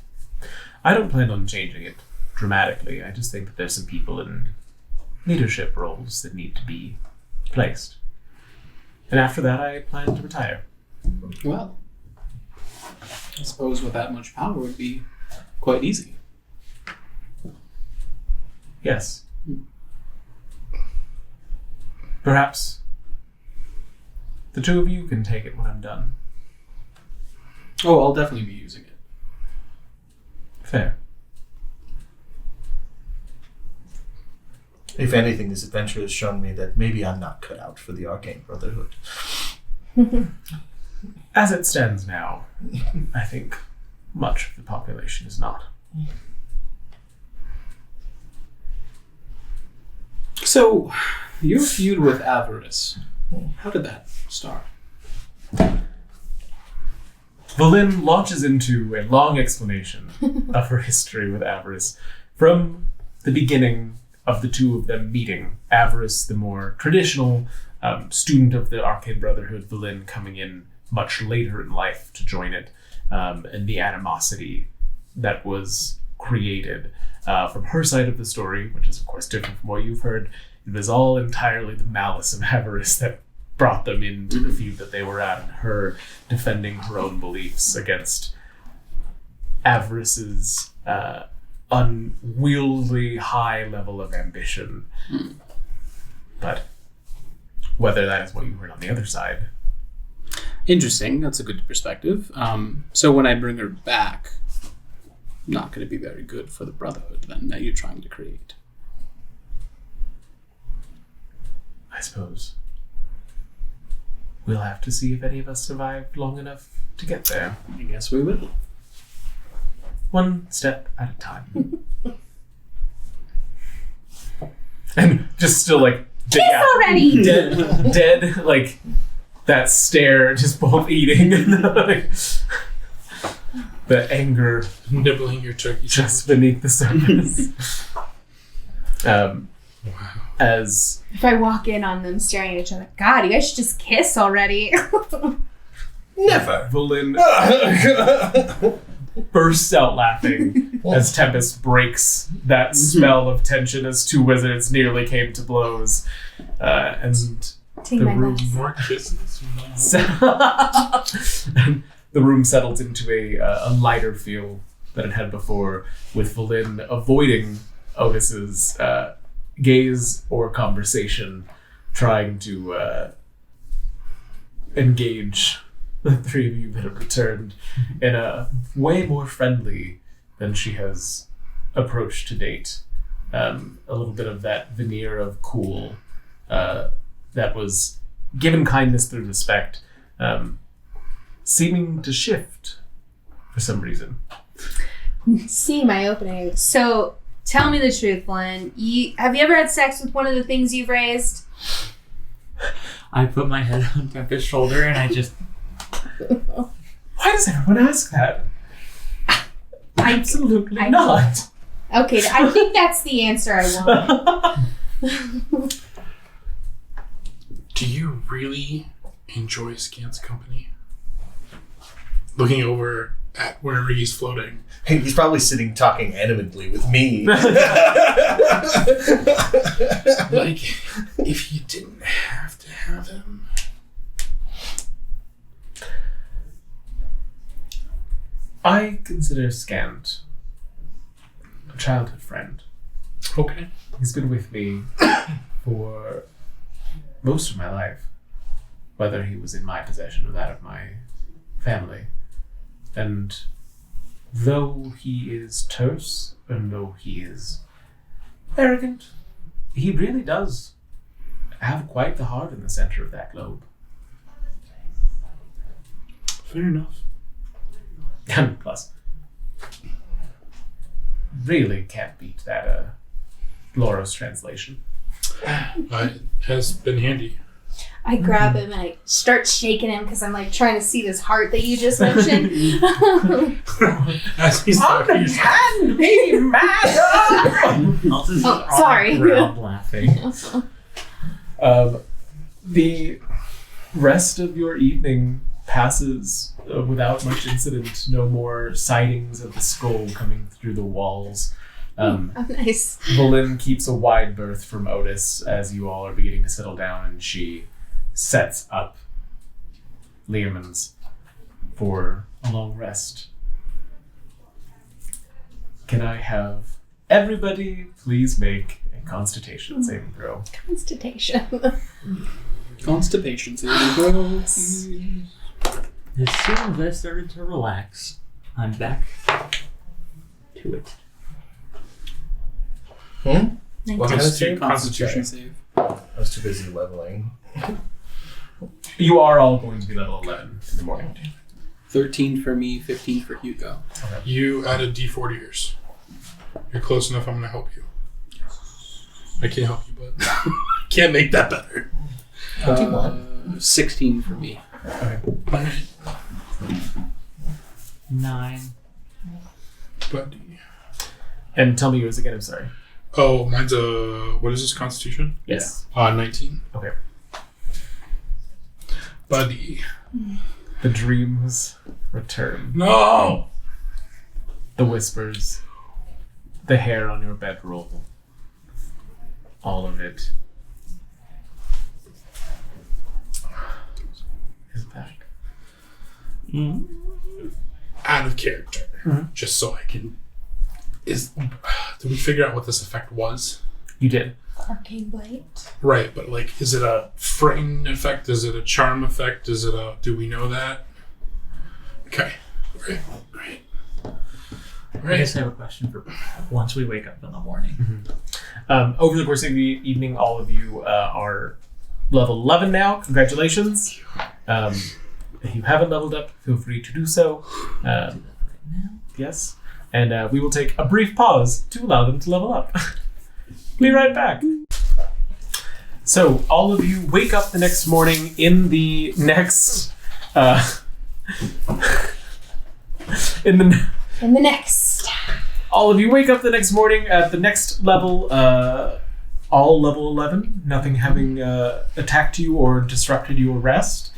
I don't plan on changing it dramatically. I just think that there's some people in leadership roles that need to be placed. And after that, I plan to retire. Well, I suppose with that much power, it would be quite easy. Yes. Perhaps the two of you can take it when I'm done. Oh, I'll definitely be using it. Fair. If anything, this adventure has shown me that maybe I'm not cut out for the Arcane Brotherhood. As it stands now, I think much of the population is not. So, your feud with Avarice, how did that start? Valin launches into a long explanation of her history with Avarice from the beginning of the two of them meeting. Avarice, the more traditional student of the Arcane Brotherhood, Valin coming in much later in life to join it, and the animosity that was created from her side of the story, which is of course different from what you've heard. It was all entirely the malice of Avarice that brought them into the feud that they were at, and her defending her own beliefs against Avarice's unwieldy high level of ambition. But whether that is what you heard on the other side. Interesting. That's a good perspective. So when I bring her back, not going to be very good for the Brotherhood then that you're trying to create. I suppose we'll have to see if any of us survived long enough to get there. I guess we will. One step at a time. And just still like Kiss already! dead, like that stare, just both eating. Like, the anger Nibbling your turkey. just beneath the surface. Wow. As If I walk in on them staring at each other, God, you guys should just kiss already. Never. Valin bursts out laughing as Tempest breaks that spell of tension as two wizards nearly came to blows. And Take the my room glass. More kisses. and the room settles into a lighter feel than it had before, with Valin avoiding Otis's gaze or conversation, trying to engage the three of you that have returned in a way more friendly than she has approached to date. A little bit of that veneer of cool that was given kindness through respect, seeming to shift for some reason. See my opening. So, tell me the truth, Lynn. Have you ever had sex with one of the things you've raised? I put my head on Tempest's shoulder and I just... Why does everyone ask that? Absolutely I- not. Okay, I think that's the answer I want. Do you really enjoy Scant's company. Looking over at wherever he's floating. He's probably sitting talking animatedly with me. Like, if you didn't have to have him. I consider Scant a childhood friend. Okay. He's been with me for most of my life, whether he was in my possession or that of my family. And though he is terse, and though he is arrogant, he really does have quite the heart in the center of that globe. Fair enough. And plus, really can't beat that Loros translation. It has been handy. I grab him and I start shaking him because I'm like trying to see this heart that you just mentioned. As he's talking, he's Hand me, madam! I'll just Oh, sorry. ground laughing. The rest of your evening passes without much incident. No more sightings of the skull coming through the walls. Oh, nice. Valin keeps a wide berth from Otis as you all are beginning to settle down, and she sets up Leomans for a long rest. Can I have everybody please make a Constitution saving throw? Constitution. Constipation saving throw. As soon as I started to relax, I'm back to it. What kind of Constitution, save? Constitution save. I was too busy leveling. You are all going to be level 11 in the morning. 13 for me, 15 for Hugo. You added D4 to yours. You're close enough, I'm going to help you. I can't help you, but can't make that better. 16 for me. Okay. 9. But, And tell me yours again, I'm sorry. oh, mine's a, what is this, Constitution? Yes. 19. Okay. Buddy. The dreams return. No! The whispers. The hair on your bedroll. All of it is back. Out of character. Just so I can... Did we figure out what this effect was? You did. Arcane Blade. Right, but like, is it a frighten effect? Is it a charm effect? Is it a... Do we know that? Okay. Right. I guess I have a question for once we wake up in the morning. Over the course of the evening, all of you are level 11 now. Congratulations. If you haven't leveled up, feel free to do so. Yes. And we will take a brief pause to allow them to level up. Be right back. So, all of you wake up the next morning in the next... in the next... All of you wake up the next morning at the next level, all level 11, nothing having attacked you or disrupted your rest,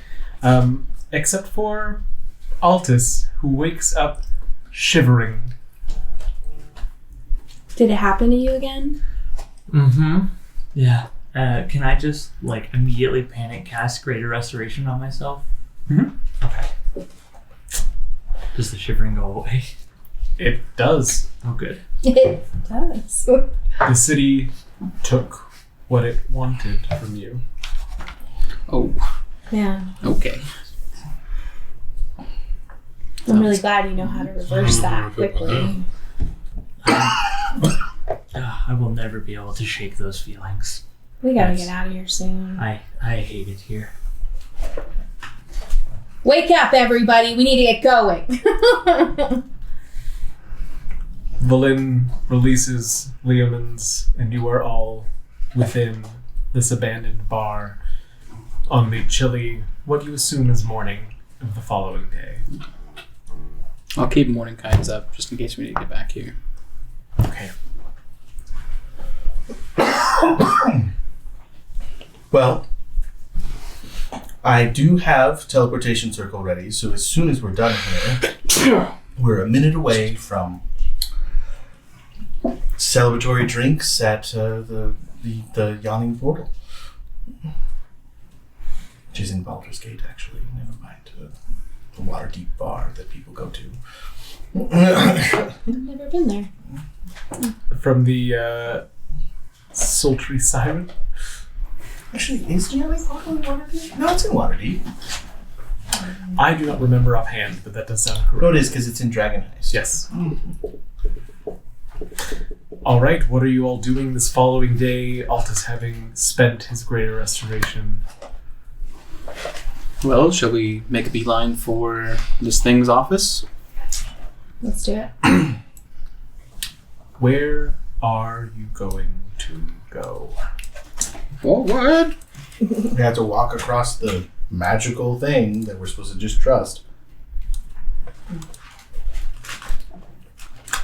except for Altus, who wakes up shivering. Did it happen to you again? Yeah. Can I just, immediately panic cast Greater Restoration on myself? Okay. Does the shivering go away? It does. Oh, good. It does. The city took what it wanted from you. Oh, Yeah. okay. I'm really glad you know how to reverse that quickly. I will never be able to shake those feelings. We gotta get out of here soon. I hate it here. Wake up, everybody. We need to get going. Valin releases Leomans, and you are all within this abandoned bar on the chilly, what you assume is morning of the following day. I'll keep morning kinds up just in case we need to get back here. Okay. Well, I do have teleportation circle ready, so as soon as we're done here, we're a minute away from celebratory drinks at the Yawning Portal. Which is in Baldur's Gate, actually. Never mind. The Waterdeep bar that people go to. I've never been there. From the sultry siren. Actually, is the Yawning Portal in Waterdeep? No, it's in Waterdeep. I do not remember offhand, but that does sound correct. No, it is, because it's in Dragon Heist. Yes. All right, what are you all doing this following day, Altus having spent his greater restoration? Well, shall we make a beeline for this thing's office? Let's do it. Where are you going to go? Forward! We have to walk across the magical thing that we're supposed to just trust.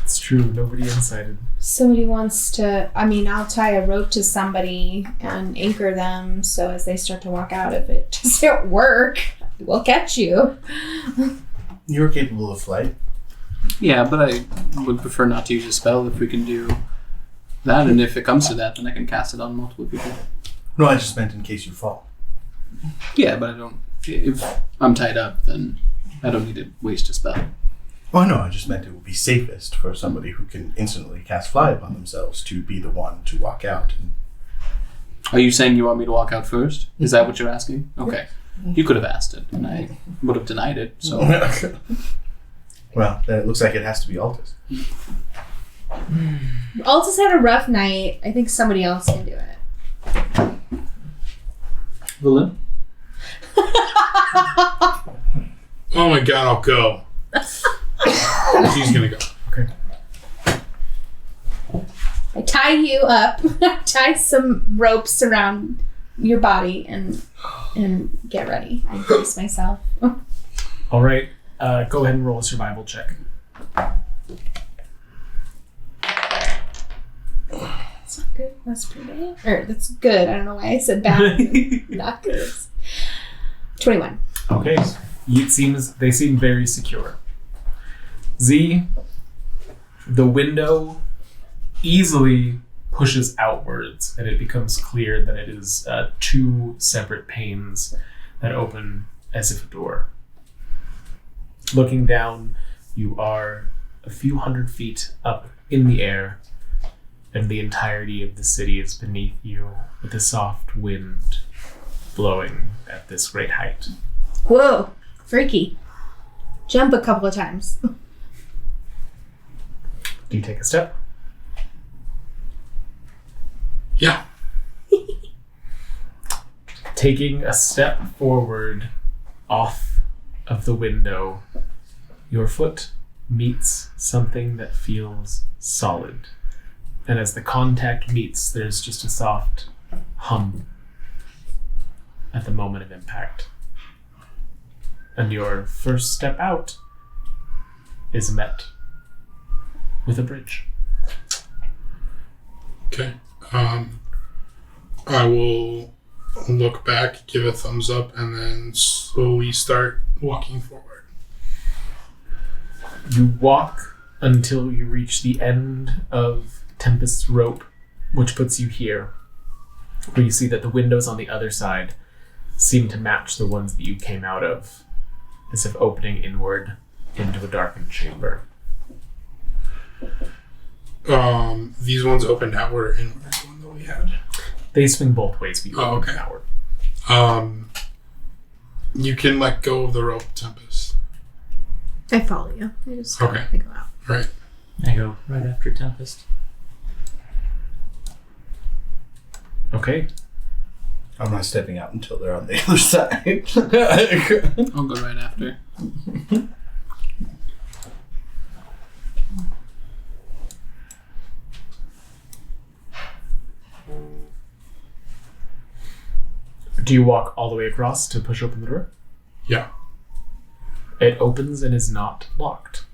It's true, nobody incited. Somebody wants to, I'll tie a rope to somebody and anchor them so as they start to walk out, if it doesn't work, we'll catch you. You're capable of flight. Yeah, but I would prefer not to use a spell if we can do that, and if it comes to that, then I can cast it on multiple people. No, I just meant in case you fall. Yeah, but I don't... If I'm tied up, then I don't need to waste a spell. Oh, no, I just meant it would be safest for somebody who can instantly cast fly upon themselves to be the one to walk out. Are you saying you want me to walk out first? Is that what you're asking? Okay. You could have asked it, and I would have denied it, so... Well, then it looks like it has to be Altus. Altus had a rough night. I think somebody else can do it. Villain? Oh my god, I'll go. She's gonna go. Okay. I tie you up, tie some ropes around your body, and get ready. I brace myself. All right, go ahead and roll a survival check. That's not good. That's pretty bad. Or that's good. I don't know why I said bad. Not good. 21. Okay, they seem very secure. Z, the window easily pushes outwards, and it becomes clear that it is two separate panes that open as if a door. Looking down, you are a few hundred feet up in the air, and the entirety of the city is beneath you, with a soft wind blowing at this great height. Whoa. Freaky. Jump a couple of times. Do you take a step? Yeah. Taking a step forward off of the window, your foot meets something that feels solid. And as the contact meets, there's just a soft hum at the moment of impact. And your first step out is met with a bridge. Okay. I will look back, give a thumbs up, and then slowly start walking forward. You walk until you reach the end of Tempest's rope, which puts you here, where you see that the windows on the other side seem to match the ones that you came out of, as if opening inward into a darkened chamber. These ones opened outward or inward, the one that we had. They swing both ways, but you Oh, open okay. outward. You can let go of the rope, Tempest. I follow you. I just Okay. I go out. Right. I go right after Tempest. Okay. I'm not stepping out until they're on the other side. I'll go right after. Do you walk all the way across to push open the door? Yeah. It opens and is not locked.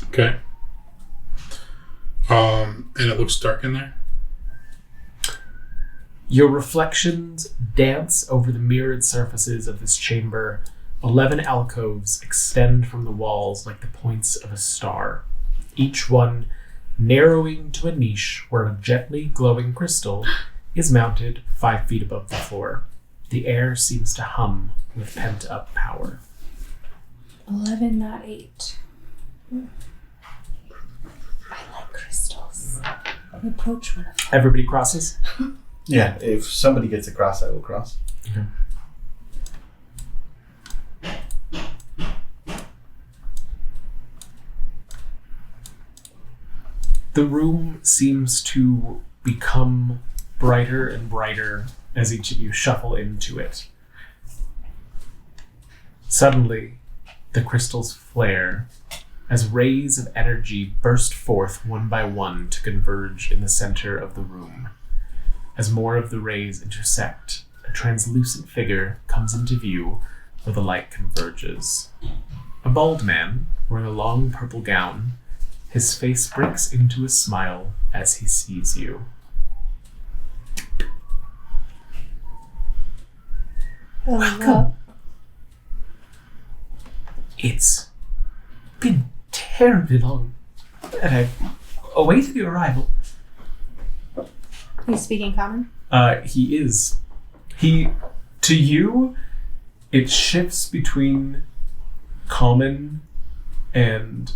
Okay. And it looks dark in there. Your reflections dance over the mirrored surfaces of this chamber. 11 alcoves extend from the walls like the points of a star, each one narrowing to a niche where a gently glowing crystal is mounted 5 feet above the floor. The air seems to hum with pent-up power. 11, not 8. I like crystals. Approach one of them. Everybody crosses? Yeah, if somebody gets across, I will cross. Okay. The room seems to become brighter and brighter as each of you shuffle into it. Suddenly, the crystals flare as rays of energy burst forth one by one to converge in the center of the room. As more of the rays intersect, a translucent figure comes into view where the light converges. A bald man, wearing a long purple gown, his face breaks into a smile as he sees you. Welcome. It's been terribly long, and I've awaited your arrival. He's speaking common? He is. To you, it shifts between common and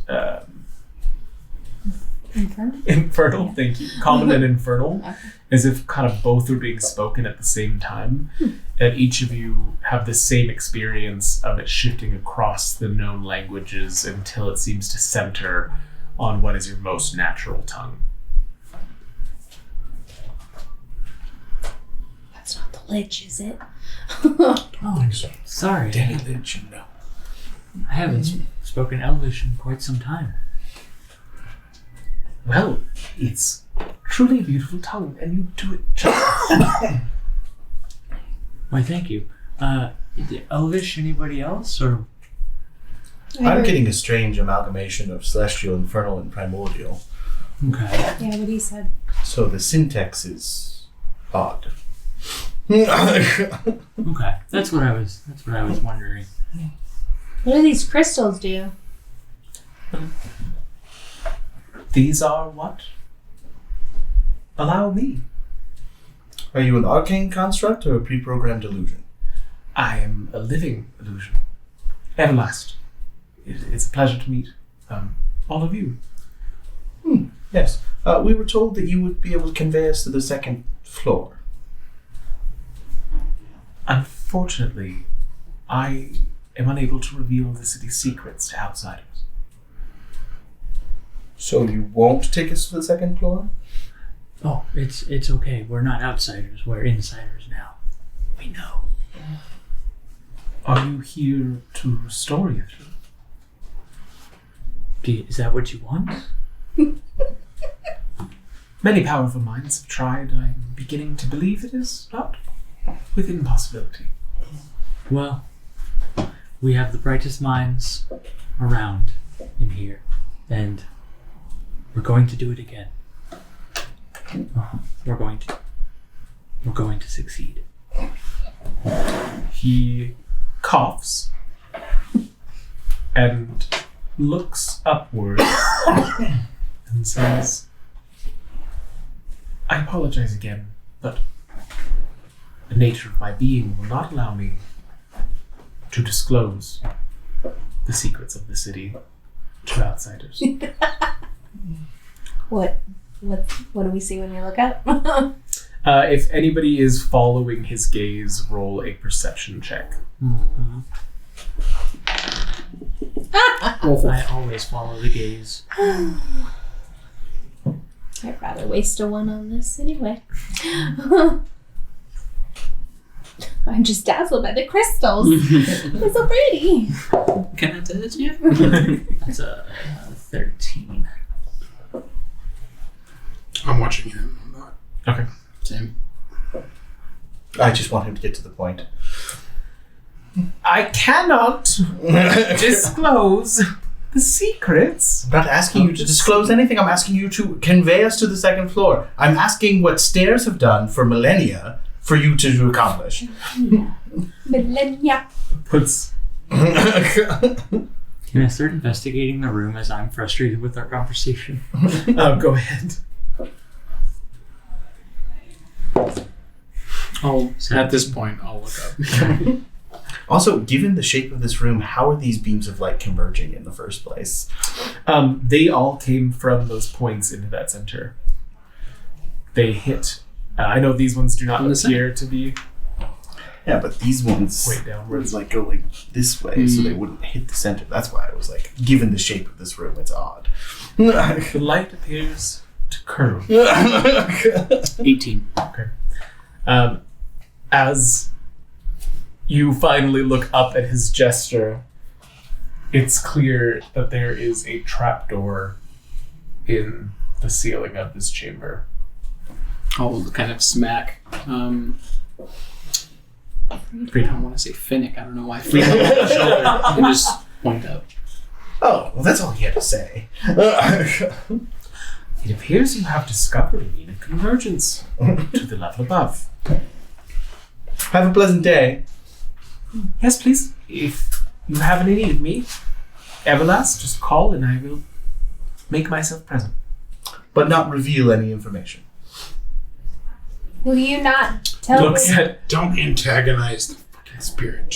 infernal. Thank you. Common and infernal, as if kind of both are being spoken at the same time, and each of you have the same experience of it shifting across the known languages until it seems to center on what is your most natural tongue. That's not the Lich, is it? Oh, sorry. Danny Lynch, you know. I haven't spoken Elvish in quite some time. Well, it's truly a beautiful tongue, and you do it justice. Why, thank you. Elvish, anybody else? Or I'm getting a strange amalgamation of celestial, infernal, and primordial. okay. Yeah, what he said. So the syntax is odd. Okay. That's what I was wondering. What do these crystals do? These are what? Allow me. Are you an arcane construct or a pre-programmed illusion? I am a living illusion. Everlast. It's a pleasure to meet all of you. Yes. We were told that you would be able to convey us to the second floor. Unfortunately, I am unable to reveal the city's secrets to outsiders. So you won't take us to the second floor? Oh, it's okay. We're not outsiders. We're insiders now. We know. Are you here to restore your truth? Is that what you want? Many powerful minds have tried. I'm beginning to believe it is not within possibility. Well, we have the brightest minds around in here, and we're going to do it again. We're going to succeed. He coughs and looks upward and says, I apologize again, but the nature of my being will not allow me to disclose the secrets of the city to outsiders. What do we see when we look up? If anybody is following his gaze, roll a perception check. Mm-hmm. I always follow the gaze. I'd rather waste a 1 on this anyway. I'm just dazzled by the crystals. They're so pretty. Can I touch you? That's a 13. I'm watching him. I'm not. Okay. Same. I just want him to get to the point. I cannot disclose The secrets? I'm not asking you to disclose anything. I'm asking you to convey us to the second floor. I'm asking what stairs have done for millennia for you to accomplish. Millennia. Puts. Can I start investigating the room as I'm frustrated with our conversation? Go ahead. At this point, I'll look up. Also, given the shape of this room, how are these beams of light converging in the first place? They all came from those points into that center. They hit. I know these ones do not appear to be Yeah, but these ones way downwards. like go like this way, so they wouldn't hit the center. That's why I was like, given the shape of this room, it's odd. The light appears to curve. 18. Okay. As you finally look up at his gesture, it's clear that there is a trapdoor in the ceiling of this chamber. I'll kind of smack. I want to say Finnick. I don't know why. Freedom on the shoulder and just point up. Oh, well, that's all he had to say. It appears you have discovered a mean of convergence to the level above. Have a pleasant day. Yes, please. If you have any need of me, Everlast, just call and I will make myself present. But not reveal any information. Will you not tell Looks me? at Don't antagonize the fucking spirit.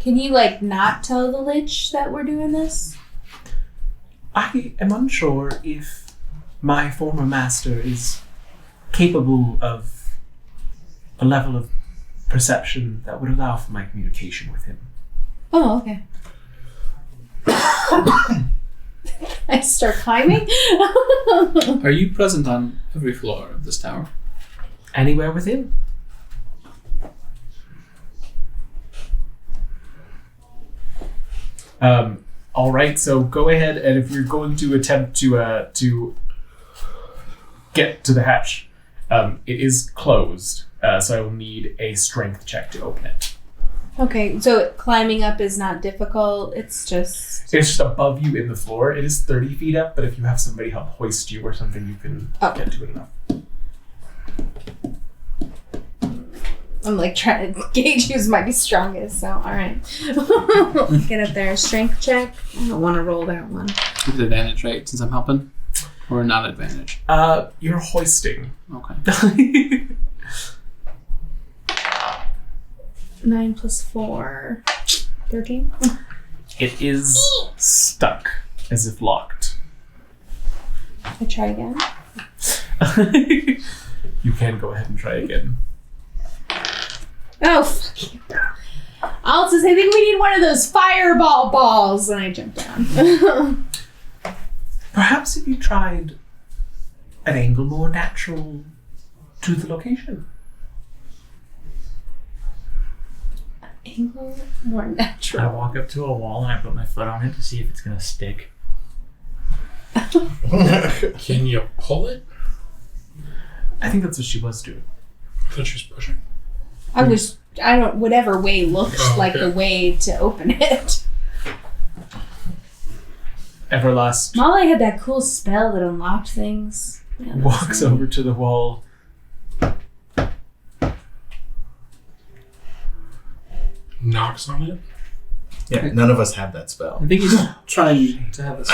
Can you not tell the Lich that we're doing this? I am unsure if my former master is capable of a level of perception that would allow for my communication with him. Oh, okay. I start climbing. Are you present on every floor of this tower? Anywhere within. All right, so go ahead, and if you're going to attempt to get to the hatch, it is closed, so I will need a strength check to open it. Okay, so climbing up is not difficult. It's just above you in the floor. It is 30 feet up, but if you have somebody help hoist you or something, you can get to it enough. I'm trying to gauge who's might be strongest. So all right, get up there. Strength check. I don't want to roll that one. With advantage, right? Since I'm helping, or not advantage? You're hoisting. Okay. 9 + 4, 13. It is stuck, as if locked. I try again. You can go ahead and try again. Oh, fuck you. I'll just I think we need one of those fireball balls, and I jump down. Perhaps if you tried an angle more natural to the location. Angle more I natural. walk up to a wall and I put my foot on it to see if it's gonna stick. Can you pull it? I think that's what she was doing. I thought she was pushing. Whatever way looked like the way to open it. Everlast Molly had that cool spell that unlocked things. Yeah, walks over to the wall. Knocks on it. Yeah, none of us have that spell. I think he's trying to have this.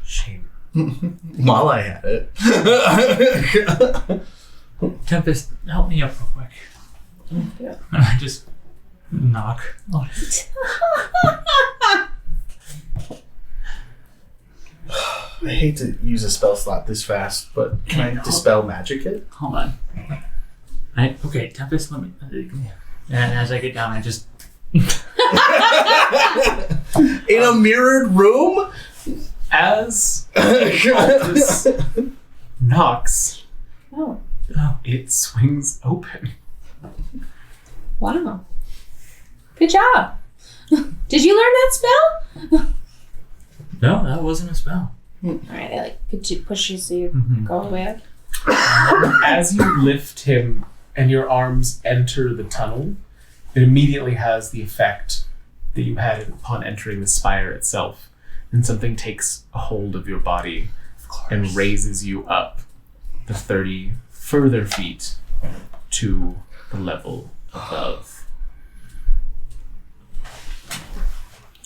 Shame. Malai had it. Tempest, help me up real quick. Yeah. And I just knock on it. I hate to use a spell slot this fast, but can I dispel magic it? Hold on. Okay, Tempest, let me. And as I get down, I just. In a mirrored room? As this knocks, Oh, it swings open. wow. Good job. Did you learn that spell? No, that wasn't a spell. All right, I push you so you go away up. As you lift him and your arms enter the tunnel, it immediately has the effect that you had upon entering the spire itself, and something takes a hold of your body and raises you up the 30 further feet to the level above.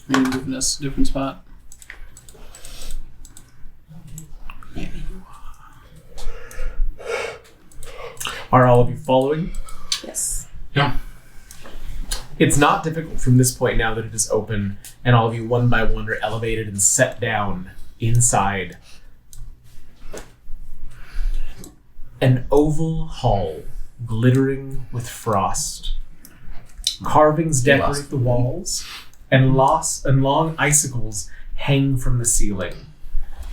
Maybe moving us a different spot. Are all of you following? Yes. Yeah. It's not difficult from this point now that it is open, and all of you one by one are elevated and set down inside an oval hall glittering with frost. Carvings decorate the walls, and long icicles hang from the ceiling.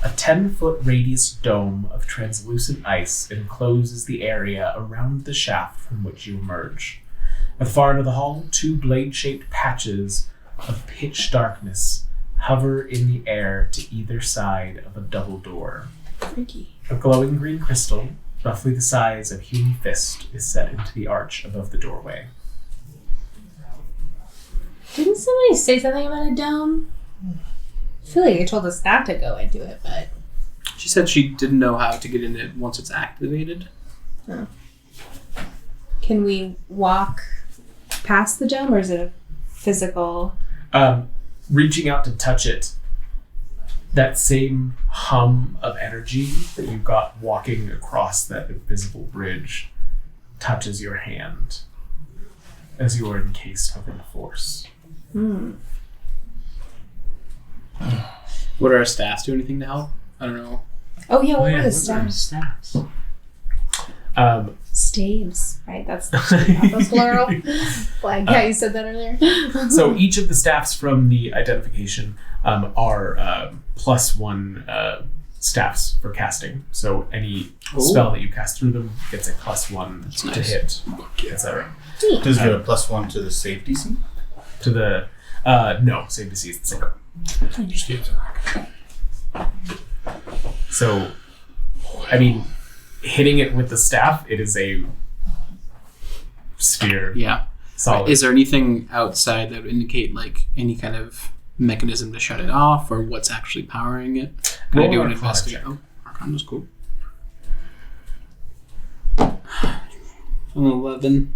A 10-foot radius dome of translucent ice encloses the area around the shaft from which you emerge. At the far end of the hall, 2 blade-shaped patches of pitch darkness hover in the air to either side of a double door. Freaky. A glowing green crystal, roughly the size of a human fist, is set into the arch above the doorway. Didn't somebody say something about a dome? I feel like they told us not to go into it, but... She said she didn't know how to get in it once it's activated. Oh. Can we walk past the dome, or is it a physical... Reaching out to touch it, that same hum of energy that you got walking across that invisible bridge touches your hand as you are encased within the force. Would our staffs do anything to help? I don't know. Oh yeah, what were the what are staves? stats? Staves, right? That's plural. Like, yeah, you said that earlier. So each of the staffs from the identification are +1 staffs for casting. So any spell that you cast through them gets a +1 to nice. hit, etc. Does it get a +1 to the save DC? To the no, save DC is the same. Just the attack. So, I mean, hitting it with the staff, it is a sphere. Yeah. Solid. Is there anything outside that would indicate like any kind of mechanism to shut it off, or what's actually powering it? Can I Roll do an an Arcana investigate? check. Oh, Arcana's cool. An 11.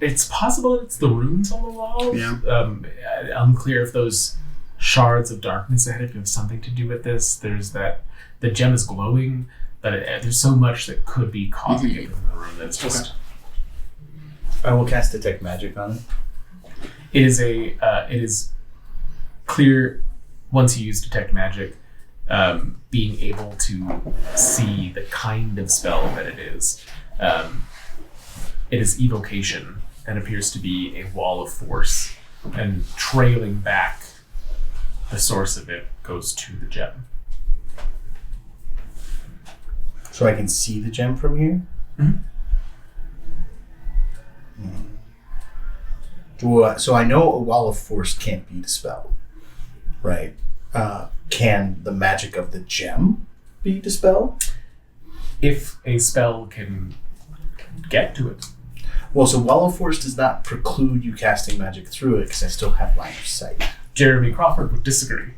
It's possible it's the runes on the wall. Yeah. Unclear if those shards of darkness ahead of you have something to do with this. There's that the gem is glowing, but there's so much that could be causing it in the room that it's just. I will cast Detect Magic on it. It is clear once you use Detect Magic, being able to see the kind of spell that it is. It is evocation and appears to be a wall of force, and trailing back, the source of it goes to the gem. So I can see the gem from here? Mhm. So I know a wall of force can't be dispelled, right? Can the magic of the gem be dispelled? If a spell can get to it. Well, so wall of force does not preclude you casting magic through it because I still have line of sight. Jeremy Crawford would disagree.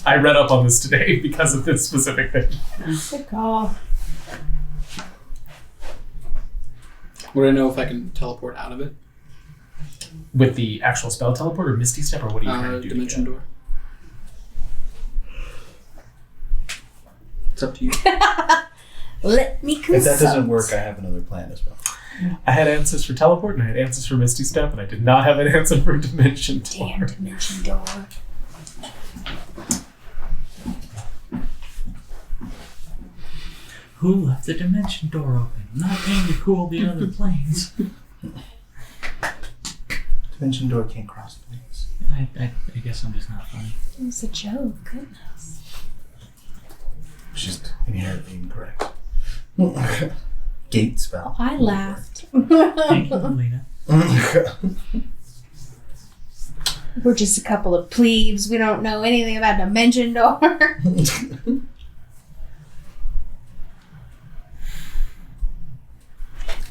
I read up on this today because of this specific thing. Good call. Would I know if I can teleport out of it? With the actual spell teleport or Misty Step, or what are you trying to do? Dimension door. It's up to you. Let me consult. If that doesn't work, I have another plan as well. I had answers for teleport and I had answers for Misty Step, and I did not have an answer for Dimension Door. Damn dimension door. Who left the dimension door open? I'm not paying to cool the other planes. Dimension door can't cross planes. I guess I'm just not funny. It was a joke. Goodness. She's inherently incorrect. Gate spell. I laughed. Thank you, Melina. We're just a couple of plebes. We don't know anything about dimension door.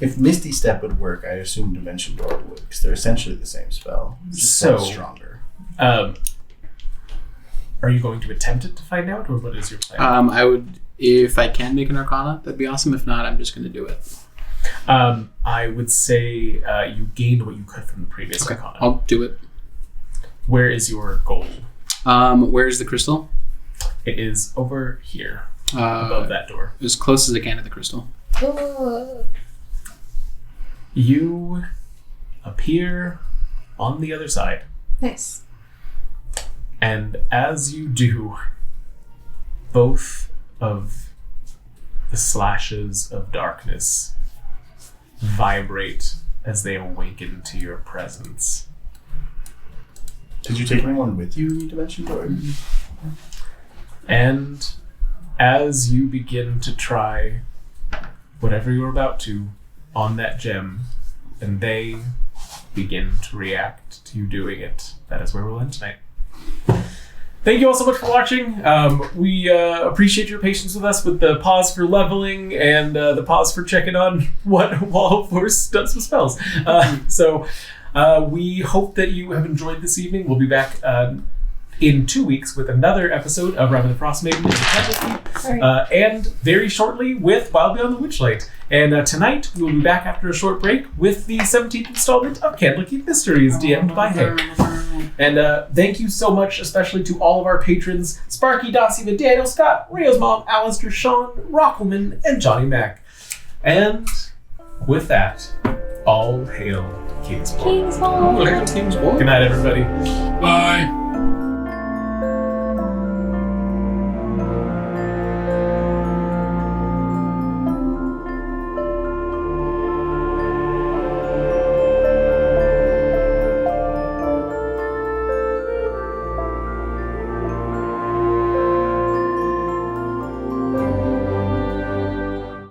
If Misty Step would work, I assume Dimension Door would, because they're essentially the same spell, just So- stronger. Are you going to attempt it to find out, or what is your plan? I would, if I can make an Arcana, that'd be awesome. If not, I'm just going to do it. I would say you gained what you could from the previous Arcana. I'll do it. Where is your goal? Where's the crystal? It is over here, above that door. As close as I can to the crystal. You appear on the other side. Nice. And as you do, both of the slashes of darkness vibrate as they awaken to your presence. Did you take anyone with you, Dimension Door? And as you begin to try whatever you're about to on that gem, and they begin to react to you doing it, that is where we'll end tonight. Thank you all so much for watching. We appreciate your patience with us with the pause for leveling and the pause for checking on what Wall of Force does with spells. So we hope that you have enjoyed this evening. We'll be back in 2 weeks with another episode of Rime the Frostmaiden independently, and very shortly with Wild Beyond the Witchlight. And tonight we will be back after a short break with the 17th installment of Candlekeep Mysteries, DM'd by Hank. And thank you so much, especially to all of our patrons, Sparky, Dossie, Daniel, Scott, Rio's mom, Alistair, Sean, Rockelman, and Johnny Mac. And with that, all hail Kingsborn. Kingsborn. Kingsborn. Good night, everybody. Bye.